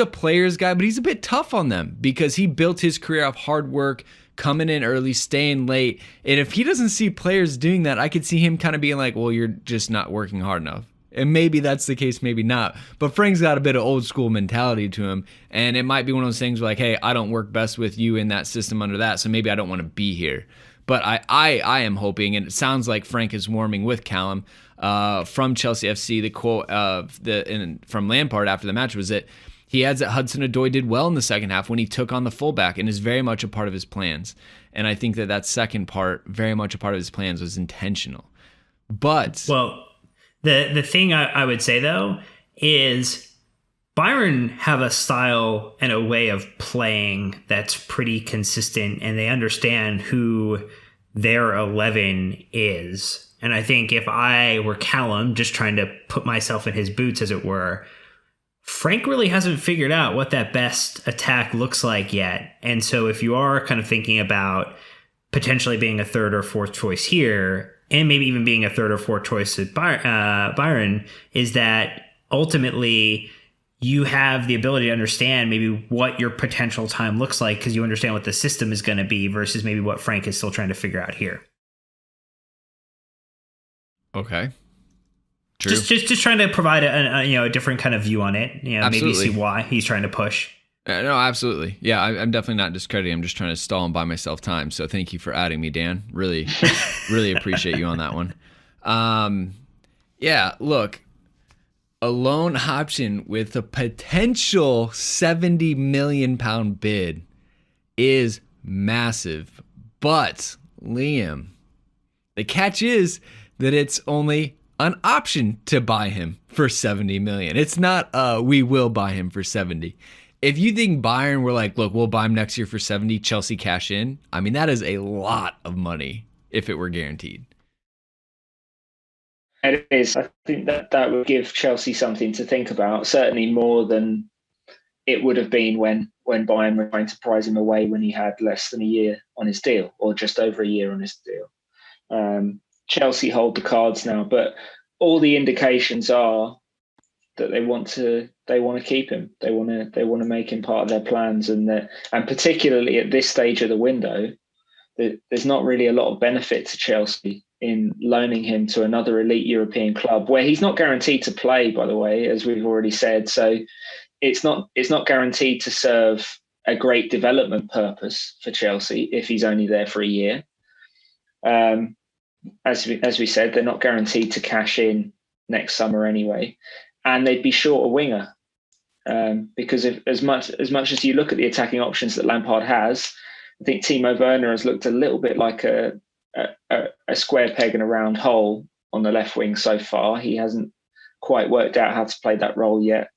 a player's guy, but he's a bit tough on them because he built his career off hard work, coming in early, staying late. And if he doesn't see players doing that, I could see him kind of being like, well, you're just not working hard enough. And maybe that's the case, maybe not. But Frank's got a bit of old school mentality to him. And it might be one of those things where like, hey, I don't work best with you in that system under that, so maybe I don't want to be here. But I am hoping, and it sounds like Frank is warming with Callum. From Chelsea FC, the quote from Lampard after the match was that he adds that Hudson-Odoi did well in the second half when he took on the fullback and is very much a part of his plans. And I think that second part, very much a part of his plans, was intentional. But the thing I would say, though, is Bayern have a style and a way of playing that's pretty consistent, and they understand who their 11 is. And I think if I were Callum, just trying to put myself in his boots, as it were, Frank really hasn't figured out what that best attack looks like yet. And so if you are kind of thinking about potentially being a third or fourth choice here, and maybe even being a third or fourth choice at Bayern, is that ultimately you have the ability to understand maybe what your potential time looks like because you understand what the system is going to be versus maybe what Frank is still trying to figure out here. Okay. True. Just trying to provide a different kind of view on it. Maybe see why he's trying to push. No, absolutely. Yeah, I'm definitely not discrediting. I'm just trying to stall and buy myself time. So thank you for adding me, Dan. Really, really appreciate you on that one. Yeah, look, a loan option with a potential £70 million bid is massive. But, Liam, the catch is that it's only an option to buy him for 70 million. It's not we will buy him for 70. If you think Bayern were like, look, we'll buy him next year for 70, Chelsea cash in, I mean, that is a lot of money if it were guaranteed. It is. I think that would give Chelsea something to think about, certainly more than it would have been when Bayern were trying to prize him away when he had less than a year on his deal, or just over a year on his deal. Chelsea hold the cards now, but all the indications are that they want to keep him. They want to make him part of their plans, and particularly at this stage of the window, there's not really a lot of benefit to Chelsea in loaning him to another elite European club where he's not guaranteed to play, by the way, as we've already said. So it's not guaranteed to serve a great development purpose for Chelsea if he's only there for a year. As we said, they're not guaranteed to cash in next summer anyway, and they'd be short a winger because as much as you look at the attacking options that Lampard has, I think Timo Werner has looked a little bit like a square peg in a round hole on the left wing so far. He hasn't quite worked out how to play that role yet,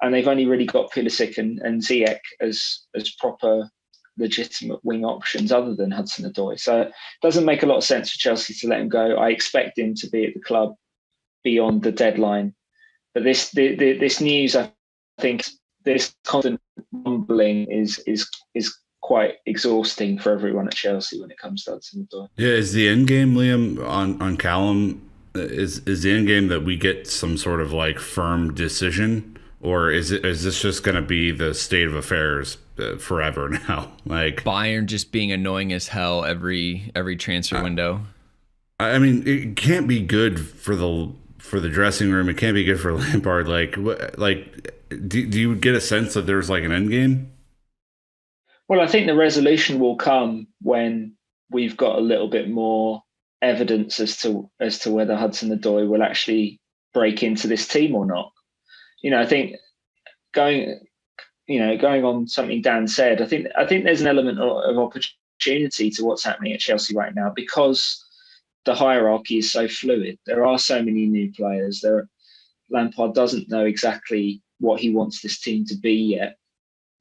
and they've only really got Pulisic and Ziyech as proper legitimate wing options other than Hudson-Odoi. So it doesn't make a lot of sense for Chelsea to let him go. I expect him to be at the club beyond the deadline. But this news, I think, this constant mumbling is quite exhausting for everyone at Chelsea when it comes to Hudson-Odoi. Yeah, is the end game, Liam, on Callum is the end game that we get some sort of like firm decision, or is this just going to be the state of affairs forever now? Like Bayern just being annoying as hell every transfer window. I mean, it can't be good for the dressing room. It can't be good for Lampard. Do you get a sense that there's like an end game? Well, I think the resolution will come when we've got a little bit more evidence as to whether Hudson-Odoi will actually break into this team or not. I think going on something Dan said, I think there's an element of opportunity to what's happening at Chelsea right now because the hierarchy is so fluid. There are so many new players. Lampard doesn't know exactly what he wants this team to be yet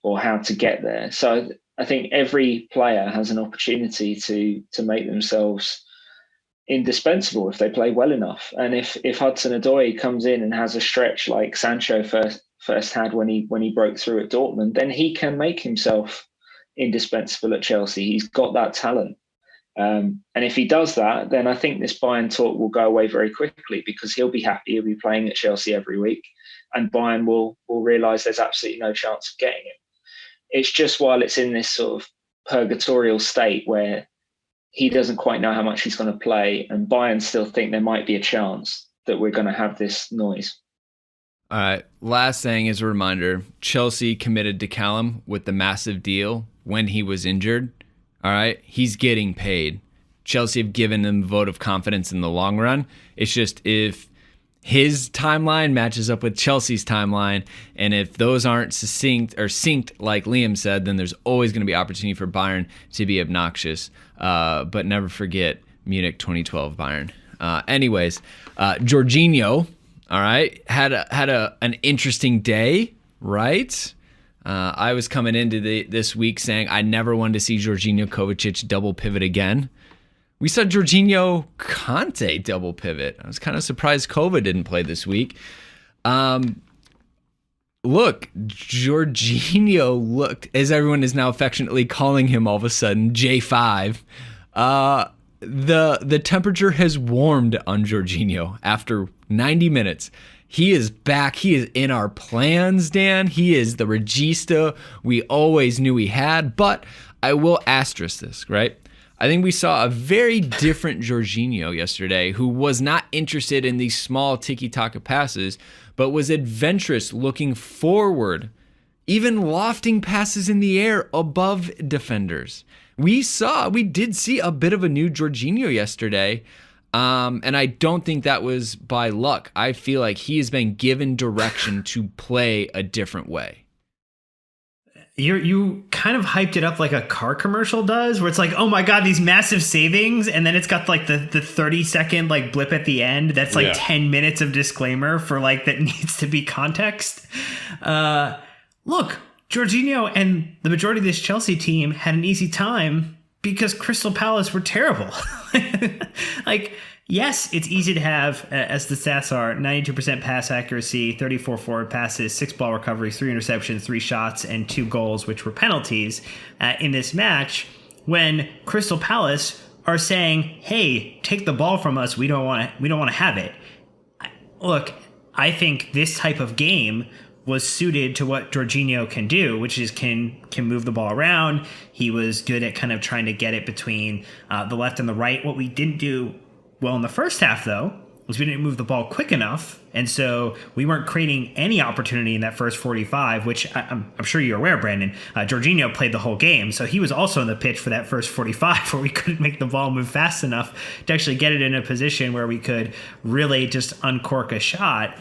or how to get there. So I think every player has an opportunity to make themselves indispensable if they play well enough. And if Hudson-Odoi comes in and has a stretch like Sancho first had when he broke through at Dortmund, then he can make himself indispensable at Chelsea. He's got that talent. And if he does that, then I think this Bayern talk will go away very quickly because he'll be happy. He'll be playing at Chelsea every week, and Bayern will realise there's absolutely no chance of getting him. It's just while it's in this sort of purgatorial state where he doesn't quite know how much he's going to play, and Bayern still think there might be a chance that we're going to have this noise. All right. Last thing is a reminder, Chelsea committed to Callum with the massive deal when he was injured. All right. He's getting paid. Chelsea have given him a vote of confidence in the long run. It's just if his timeline matches up with Chelsea's timeline, and if those aren't synced like Liam said, then there's always going to be opportunity for Bayern to be obnoxious. But never forget Munich 2012 Bayern. Anyways, Jorginho, all right, had an interesting day, right? I was coming into this week saying I never wanted to see Jorginho Kovacic double pivot again. We saw Jorginho Conte double pivot. I was kind of surprised Kova didn't play this week. Look, Jorginho looked, as everyone is now affectionately calling him all of a sudden, J5. The temperature has warmed on Jorginho after 90 minutes. He is back. He is in our plans, Dan. He is the regista we always knew he had. But I will asterisk this, right? I think we saw a very different Jorginho yesterday who was not interested in these small tiki-taka passes, but was adventurous, looking forward, even lofting passes in the air above defenders. We did see a bit of a new Jorginho yesterday, and I don't think that was by luck. I feel like he has been given direction to play a different way. You kind of hyped it up like a car commercial does, where it's like, oh my god, these massive savings, and then it's got like the 30-second like blip at the end that's like 10 minutes of disclaimer for like that needs to be context. Look, Jorginho and the majority of this Chelsea team had an easy time because Crystal Palace were terrible. Like, yes, it's easy to have, as the stats are, 92% pass accuracy, 34 forward passes, 6 ball recoveries, 3 interceptions, 3 shots, and 2 goals, which were penalties in this match, when Crystal Palace are saying, hey, take the ball from us, we don't want to have it. Look, I think this type of game was suited to what Jorginho can do, which is can move the ball around. He was good at kind of trying to get it between the left and the right. What we didn't do well in the first half, though, was we didn't move the ball quick enough, and so we weren't creating any opportunity in that first 45, which I'm sure you're aware, Brandon. Jorginho played the whole game, so he was also on the pitch for that first 45 where we couldn't make the ball move fast enough to actually get it in a position where we could really just uncork a shot.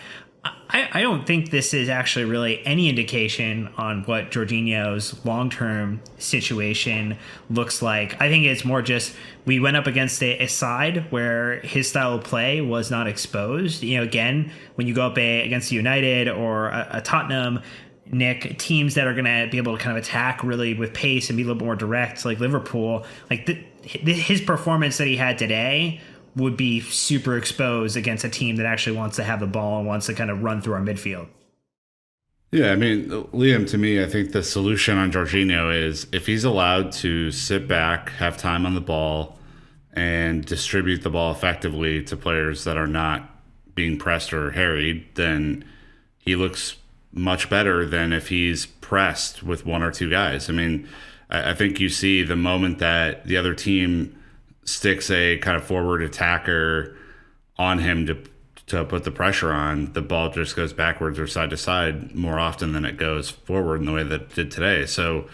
I don't think this is actually really any indication on what Jorginho's long-term situation looks like. I think it's more just we went up against a side where his style of play was not exposed. You know, again, when you go up against United or a Tottenham, Nick, teams that are going to be able to kind of attack really with pace and be a little bit more direct, like Liverpool, like his performance that he had today would be super exposed against a team that actually wants to have the ball and wants to kind of run through our midfield. Yeah, I mean, Liam, to me, I think the solution on Jorginho is if he's allowed to sit back, have time on the ball, and distribute the ball effectively to players that are not being pressed or harried, then he looks much better than if he's pressed with one or two guys. I mean, I think you see the moment that the other team sticks a kind of forward attacker on him to put the pressure on, the ball just goes backwards or side to side more often than it goes forward in the way that it did today. So,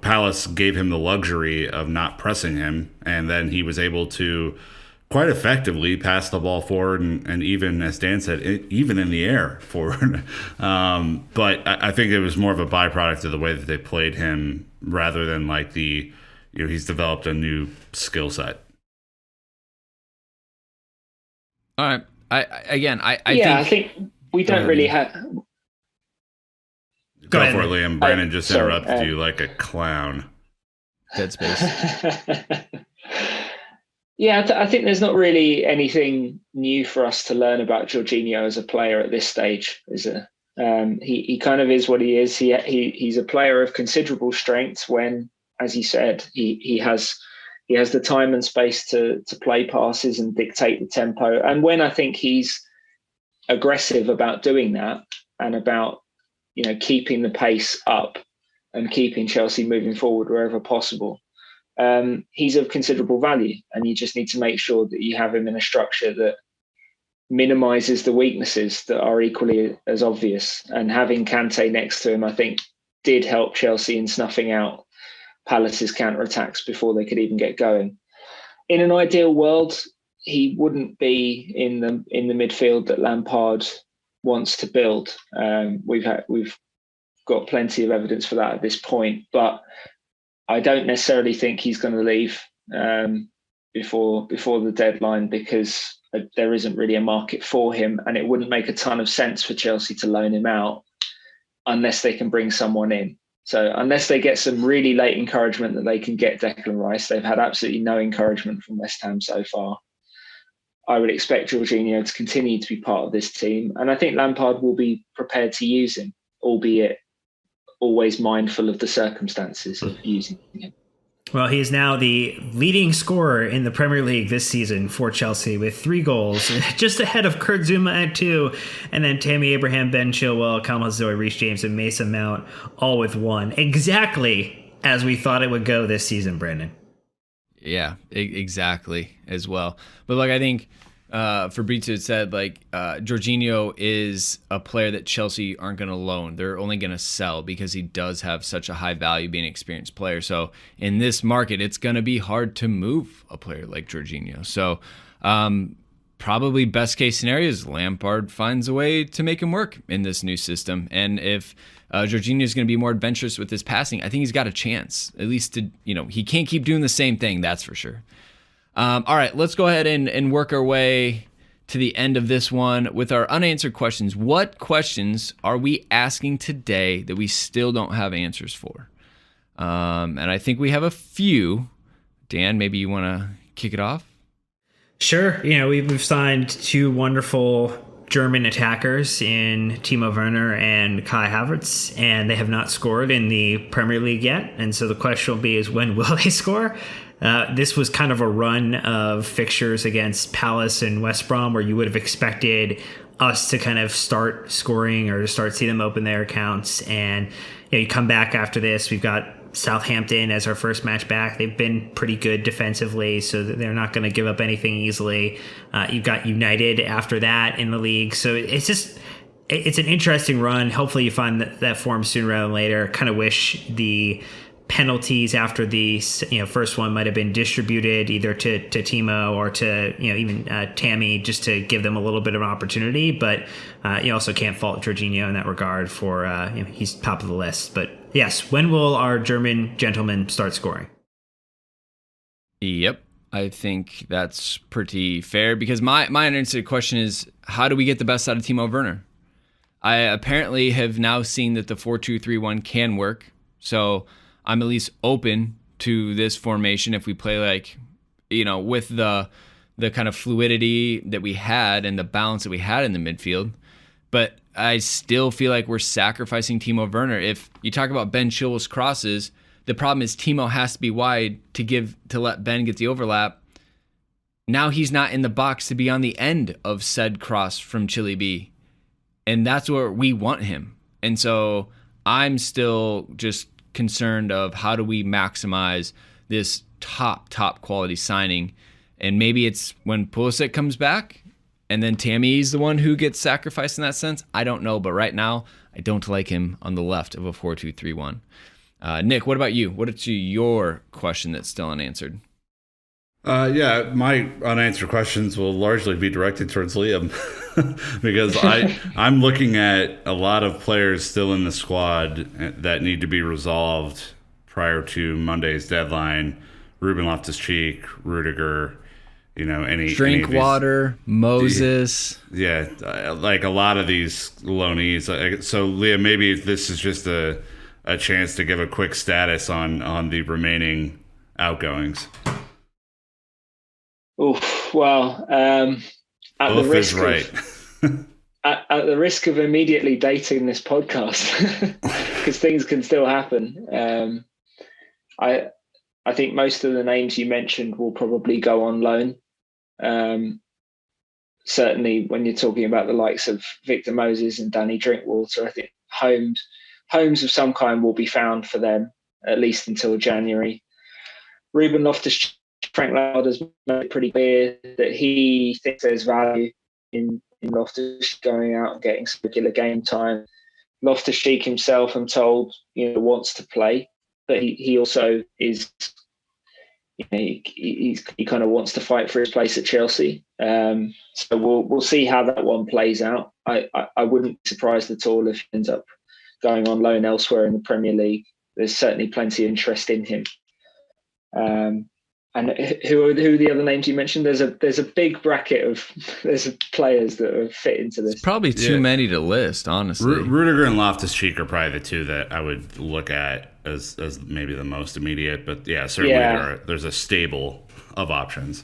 Palace gave him the luxury of not pressing him, and then he was able to quite effectively pass the ball forward and even, as Dan said, even in the air forward. But I think it was more of a byproduct of the way that they played him rather than like he's developed a new skill set. All right. I think we don't really have. Go for it, Liam. Brandon just interrupted you like a clown. Dead space. Yeah, I think there's not really anything new for us to learn about Jorginho as a player at this stage, is it? He kind of is what he is. He's a player of considerable strength when, as he said, he has the time and space to play passes and dictate the tempo. And when I think he's aggressive about doing that and about keeping the pace up and keeping Chelsea moving forward wherever possible, he's of considerable value. And you just need to make sure that you have him in a structure that minimises the weaknesses that are equally as obvious. And having Kante next to him, I think, did help Chelsea in snuffing out Palace's counter-attacks before they could even get going. In an ideal world, he wouldn't be in the midfield that Lampard wants to build. We've got plenty of evidence for that at this point, but I don't necessarily think he's going to leave before the deadline, because there isn't really a market for him, and it wouldn't make a ton of sense for Chelsea to loan him out unless they can bring someone in. So unless they get some really late encouragement that they can get Declan Rice, they've had absolutely no encouragement from West Ham so far. I would expect Jorginho to continue to be part of this team. And I think Lampard will be prepared to use him, albeit always mindful of the circumstances of using him. Well, he is now the leading scorer in the Premier League this season for Chelsea with 3 goals, just ahead of Kurt Zuma at 2, and then Tammy Abraham, Ben Chilwell, Hudson-Odoi, Reece James, and Mason Mount all with 1. Exactly as we thought it would go this season, Brandon. Yeah, exactly as well. But I think Fabrizio said Jorginho is a player that Chelsea aren't going to loan. They're only going to sell because he does have such a high value being an experienced player. So in this market, it's going to be hard to move a player like Jorginho. So probably best case scenario is Lampard finds a way to make him work in this new system. And if Jorginho is going to be more adventurous with his passing, I think he's got a chance, at least to, he can't keep doing the same thing. That's for sure. All right, let's go ahead and work our way to the end of this one with our unanswered questions. What questions are we asking today that we still don't have answers for? And I think we have a few. Dan, maybe you want to kick it off? Sure. We've signed 2 wonderful German attackers in Timo Werner and Kai Havertz, and they have not scored in the Premier League yet. And so the question will be is, when will they score? This was kind of a run of fixtures against Palace and West Brom where you would have expected us to kind of start scoring or to start seeing them open their accounts. And you come back after this, we've got Southampton as our first match back. They've been pretty good defensively, so they're not going to give up anything easily. You've got United after that in the league. So it's an interesting run. Hopefully you find that form sooner rather than later. Kind of wish the penalties after the first one might have been distributed either to Timo or to even Tammy, just to give them a little bit of an opportunity. But you also can't fault Jorginho in that regard for he's top of the list. But yes, when will our German gentlemen start scoring? Yep, I think that's pretty fair, because my unanswered question is, how do we get the best out of Timo Werner? I apparently have now seen that the 4-2-3-1 can work, so I'm at least open to this formation if we play with the kind of fluidity that we had and the balance that we had in the midfield. But I still feel like we're sacrificing Timo Werner. If you talk about Ben Chilwell's crosses, the problem is Timo has to be wide to let Ben get the overlap. now he's not in the box to be on the end of said cross from Chile B. And that's where we want him. And so I'm still just concerned of how do we maximize this top quality signing. And maybe it's when Pulisic comes back and then Tammy's the one who gets sacrificed in that sense. I don't know. But right now, I don't like him on the left of a 4-2-3-1. Nick, what about you? What is your question that's still unanswered? Yeah, my unanswered questions will largely be directed towards Liam because I'm looking at a lot of players still in the squad that need to be resolved prior to Monday's deadline. Ruben Loftus-Cheek, Rudiger, any Drinkwater, Moses. Yeah, like a lot of these loanees. So Liam, maybe this is just a chance to give a quick status on the remaining outgoings. Oof, well, at the risk of immediately dating this podcast, because things can still happen. I think most of the names you mentioned will probably go on loan. Certainly, when you're talking about the likes of Victor Moses and Danny Drinkwater, I think homes of some kind will be found for them at least until January. Ruben Loftus-Cheek, Frank Lampard has made it pretty clear that he thinks there's value in Loftus going out and getting some regular game time. Loftus-Cheek himself, I'm told, wants to play, but he also is, he kind of wants to fight for his place at Chelsea. So we'll see how that one plays out. I wouldn't be surprised at all if he ends up going on loan elsewhere in the Premier League. There's certainly plenty of interest in him. And who are the other names you mentioned? There's a big bracket of players that fit into this. It's probably too many to list, honestly. Rudiger and Loftus-Cheek are probably the two that I would look at as maybe the most immediate. But yeah, certainly there's a stable of options.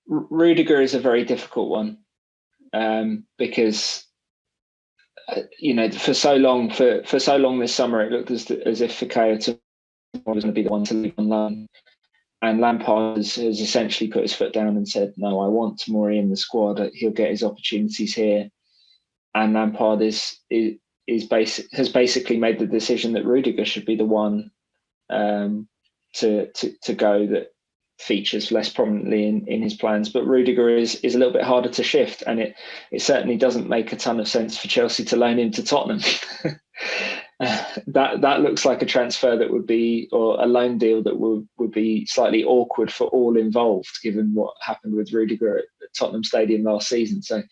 Rudiger is a very difficult one because for so long this summer it looked as if Fikayo was going to be the one to leave on loan, and Lampard has essentially put his foot down and said, "No, I want Tomori in the squad. He'll get his opportunities here." And Lampard has basically made the decision that Rudiger should be the one to go that features less prominently in his plans. But Rudiger is a little bit harder to shift, and it certainly doesn't make a ton of sense for Chelsea to loan him to Tottenham. That looks like a transfer that would be, or a loan deal that would be slightly awkward for all involved, given what happened with Rudiger at Tottenham Stadium last season. So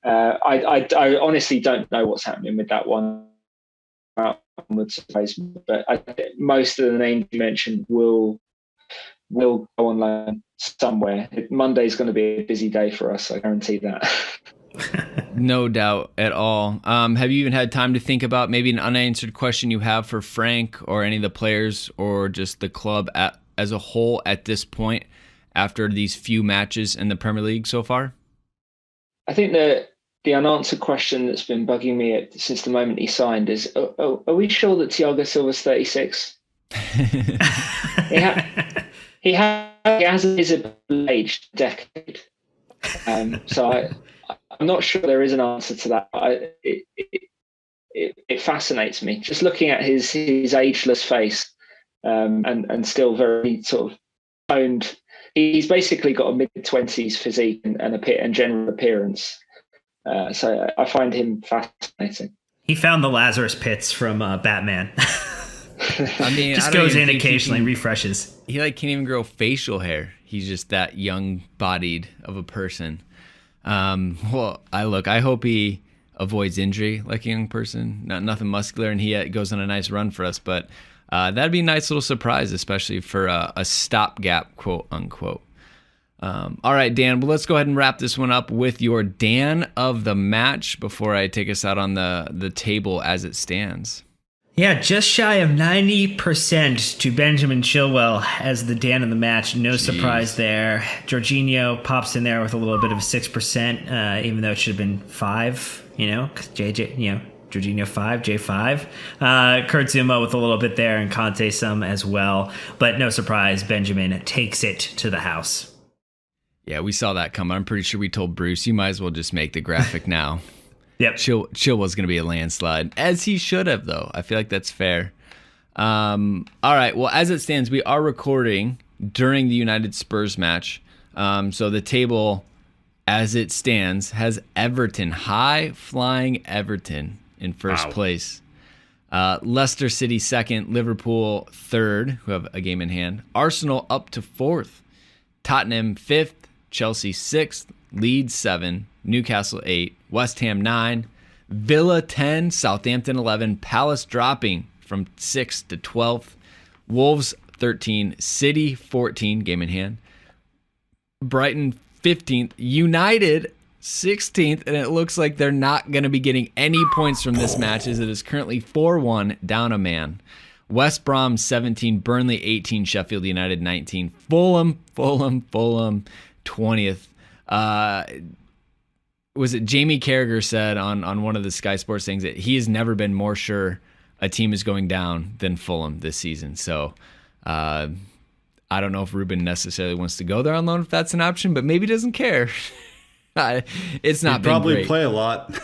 I honestly don't know what's happening with that one. But most of the names you mentioned will go on loan somewhere. Monday's going to be a busy day for us, I guarantee that. No doubt at all. Have you even had time to think about maybe an unanswered question you have for Frank or any of the players or just the club as a whole at this point after these few matches in the Premier League so far? I think the unanswered question that's been bugging me since the moment he signed is, are we sure that Thiago Silva's 36? He has a visible age decade. So I'm not sure there is an answer to that. It fascinates me just looking at his ageless face and still very sort of toned. He's basically got a mid-20s physique and general appearance. So I find him fascinating. He found the Lazarus pits from Batman. I mean, just goes in occasionally, refreshes. He can't even grow facial hair. He's just that young-bodied of a person. Well, I hope he avoids injury like a young person. Nothing muscular, and he goes on a nice run for us. But that'd be a nice little surprise, especially for a stopgap, quote unquote. All right, Dan. Well, let's go ahead and wrap this one up with your Dan of the match before I take us out on the table as it stands. Yeah, just shy of 90% to Benjamin Chilwell as the Dan of the match. No surprise there. Jorginho pops in there with a little bit of 6%, even though it should have been 5, because JJ, Jorginho 5, J5. Kurt Zuma with a little bit there, and Conte some as well. But no surprise, Benjamin takes it to the house. Yeah, we saw that coming. I'm pretty sure we told Bruce, you might as well just make the graphic now. Yep. Chilwell's going to be a landslide, as he should have, though. I feel like that's fair. All right, well, as it stands, we are recording during the United Spurs match. So the table, as it stands, has Everton, high-flying Everton in first place. Leicester City second, Liverpool third, who have a game in hand. Arsenal up to fourth. Tottenham fifth, Chelsea sixth, Leeds 7, Newcastle 8, West Ham 9, Villa 10, Southampton 11, Palace dropping from 6th to 12th, Wolves 13, City 14, game in hand, Brighton 15th, United 16th, and it looks like they're not going to be getting any points from this match as it is currently 4-1 down a man. West Brom 17, Burnley 18, Sheffield United 19, Fulham 20th. Was it Jamie Carragher said on one of the Sky Sports things that he has never been more sure a team is going down than Fulham this season. So I don't know if Ruben necessarily wants to go there on loan if that's an option, but maybe doesn't care. It's not been probably great. Play a lot.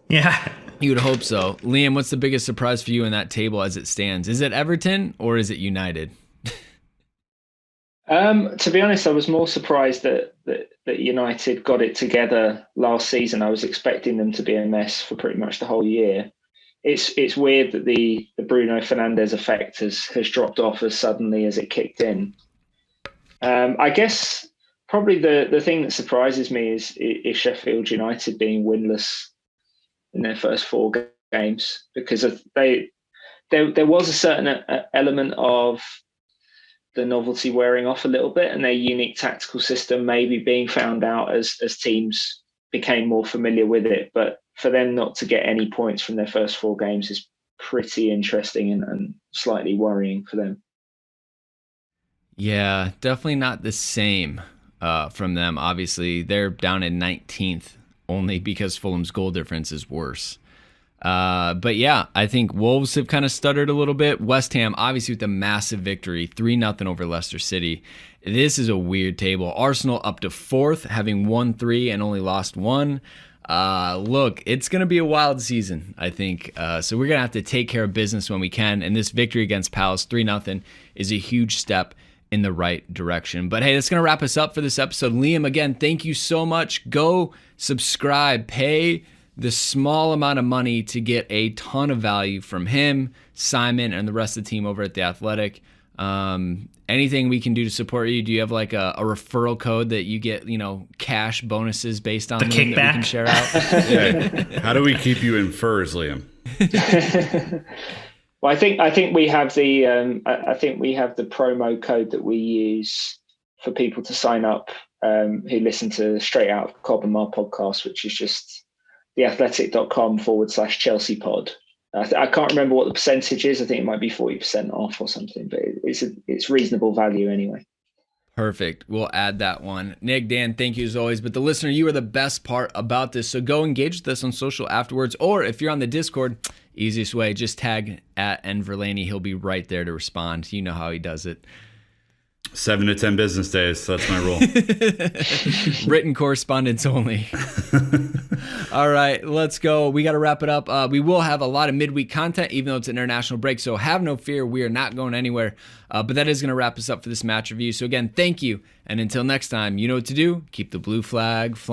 Yeah. You would hope so. Liam, what's the biggest surprise for you in that table as it stands? Is it Everton or is it United? To be honest, I was more surprised that United got it together last season. I was expecting them to be a mess for pretty much the whole year. It's weird that the Bruno Fernandes effect has dropped off as suddenly as it kicked in. I guess probably the thing that surprises me is Sheffield United being winless in their first 4 games, because there was a certain element of the novelty wearing off a little bit and their unique tactical system maybe being found out as teams became more familiar with it. But for them not to get any points from their first 4 games is pretty interesting and slightly worrying for them. Yeah, definitely not the same from them. Obviously, they're down in 19th only because Fulham's goal difference is worse. But yeah, I think Wolves have kind of stuttered a little bit. West Ham, obviously with a massive victory, 3-0 over Leicester City. This is a weird table. Arsenal up to 4th, having won 3 and only lost 1. Look, it's going to be a wild season, I think. So we're going to have to take care of business when we can. And this victory against Palace, 3-0, is a huge step in the right direction. But hey, that's going to wrap us up for this episode. Liam, again, thank you so much. Go subscribe, pay the small amount of money to get a ton of value from him, Simon, and the rest of the team over at The Athletic. Anything we can do to support you? Do you have like a referral code that you get, cash bonuses based on the kickback that we can share out? Yeah. How do we keep you in furs, Liam? Well, I think we have the promo code that we use for people to sign up who listen to Straight Out of Cobb and Mar podcast, which is just theathletic.com/Chelsea pod. I can't remember what the percentage is. I think it might be 40% off or something, but it's reasonable value anyway. Perfect. We'll add that one. Nick, Dan, thank you as always. But the listener, you are the best part about this. So go engage with us on social afterwards. Or if you're on the Discord, easiest way, just tag at @nverlaney. He'll be right there to respond. You know how he does it. 7 to 10 business days. That's my rule. Written correspondence only. All right, let's go. We got to wrap it up. We will have a lot of midweek content, even though it's an international break. So have no fear. We are not going anywhere. But that is going to wrap us up for this match review. So again, thank you. And until next time, you know what to do. Keep the blue flag flying.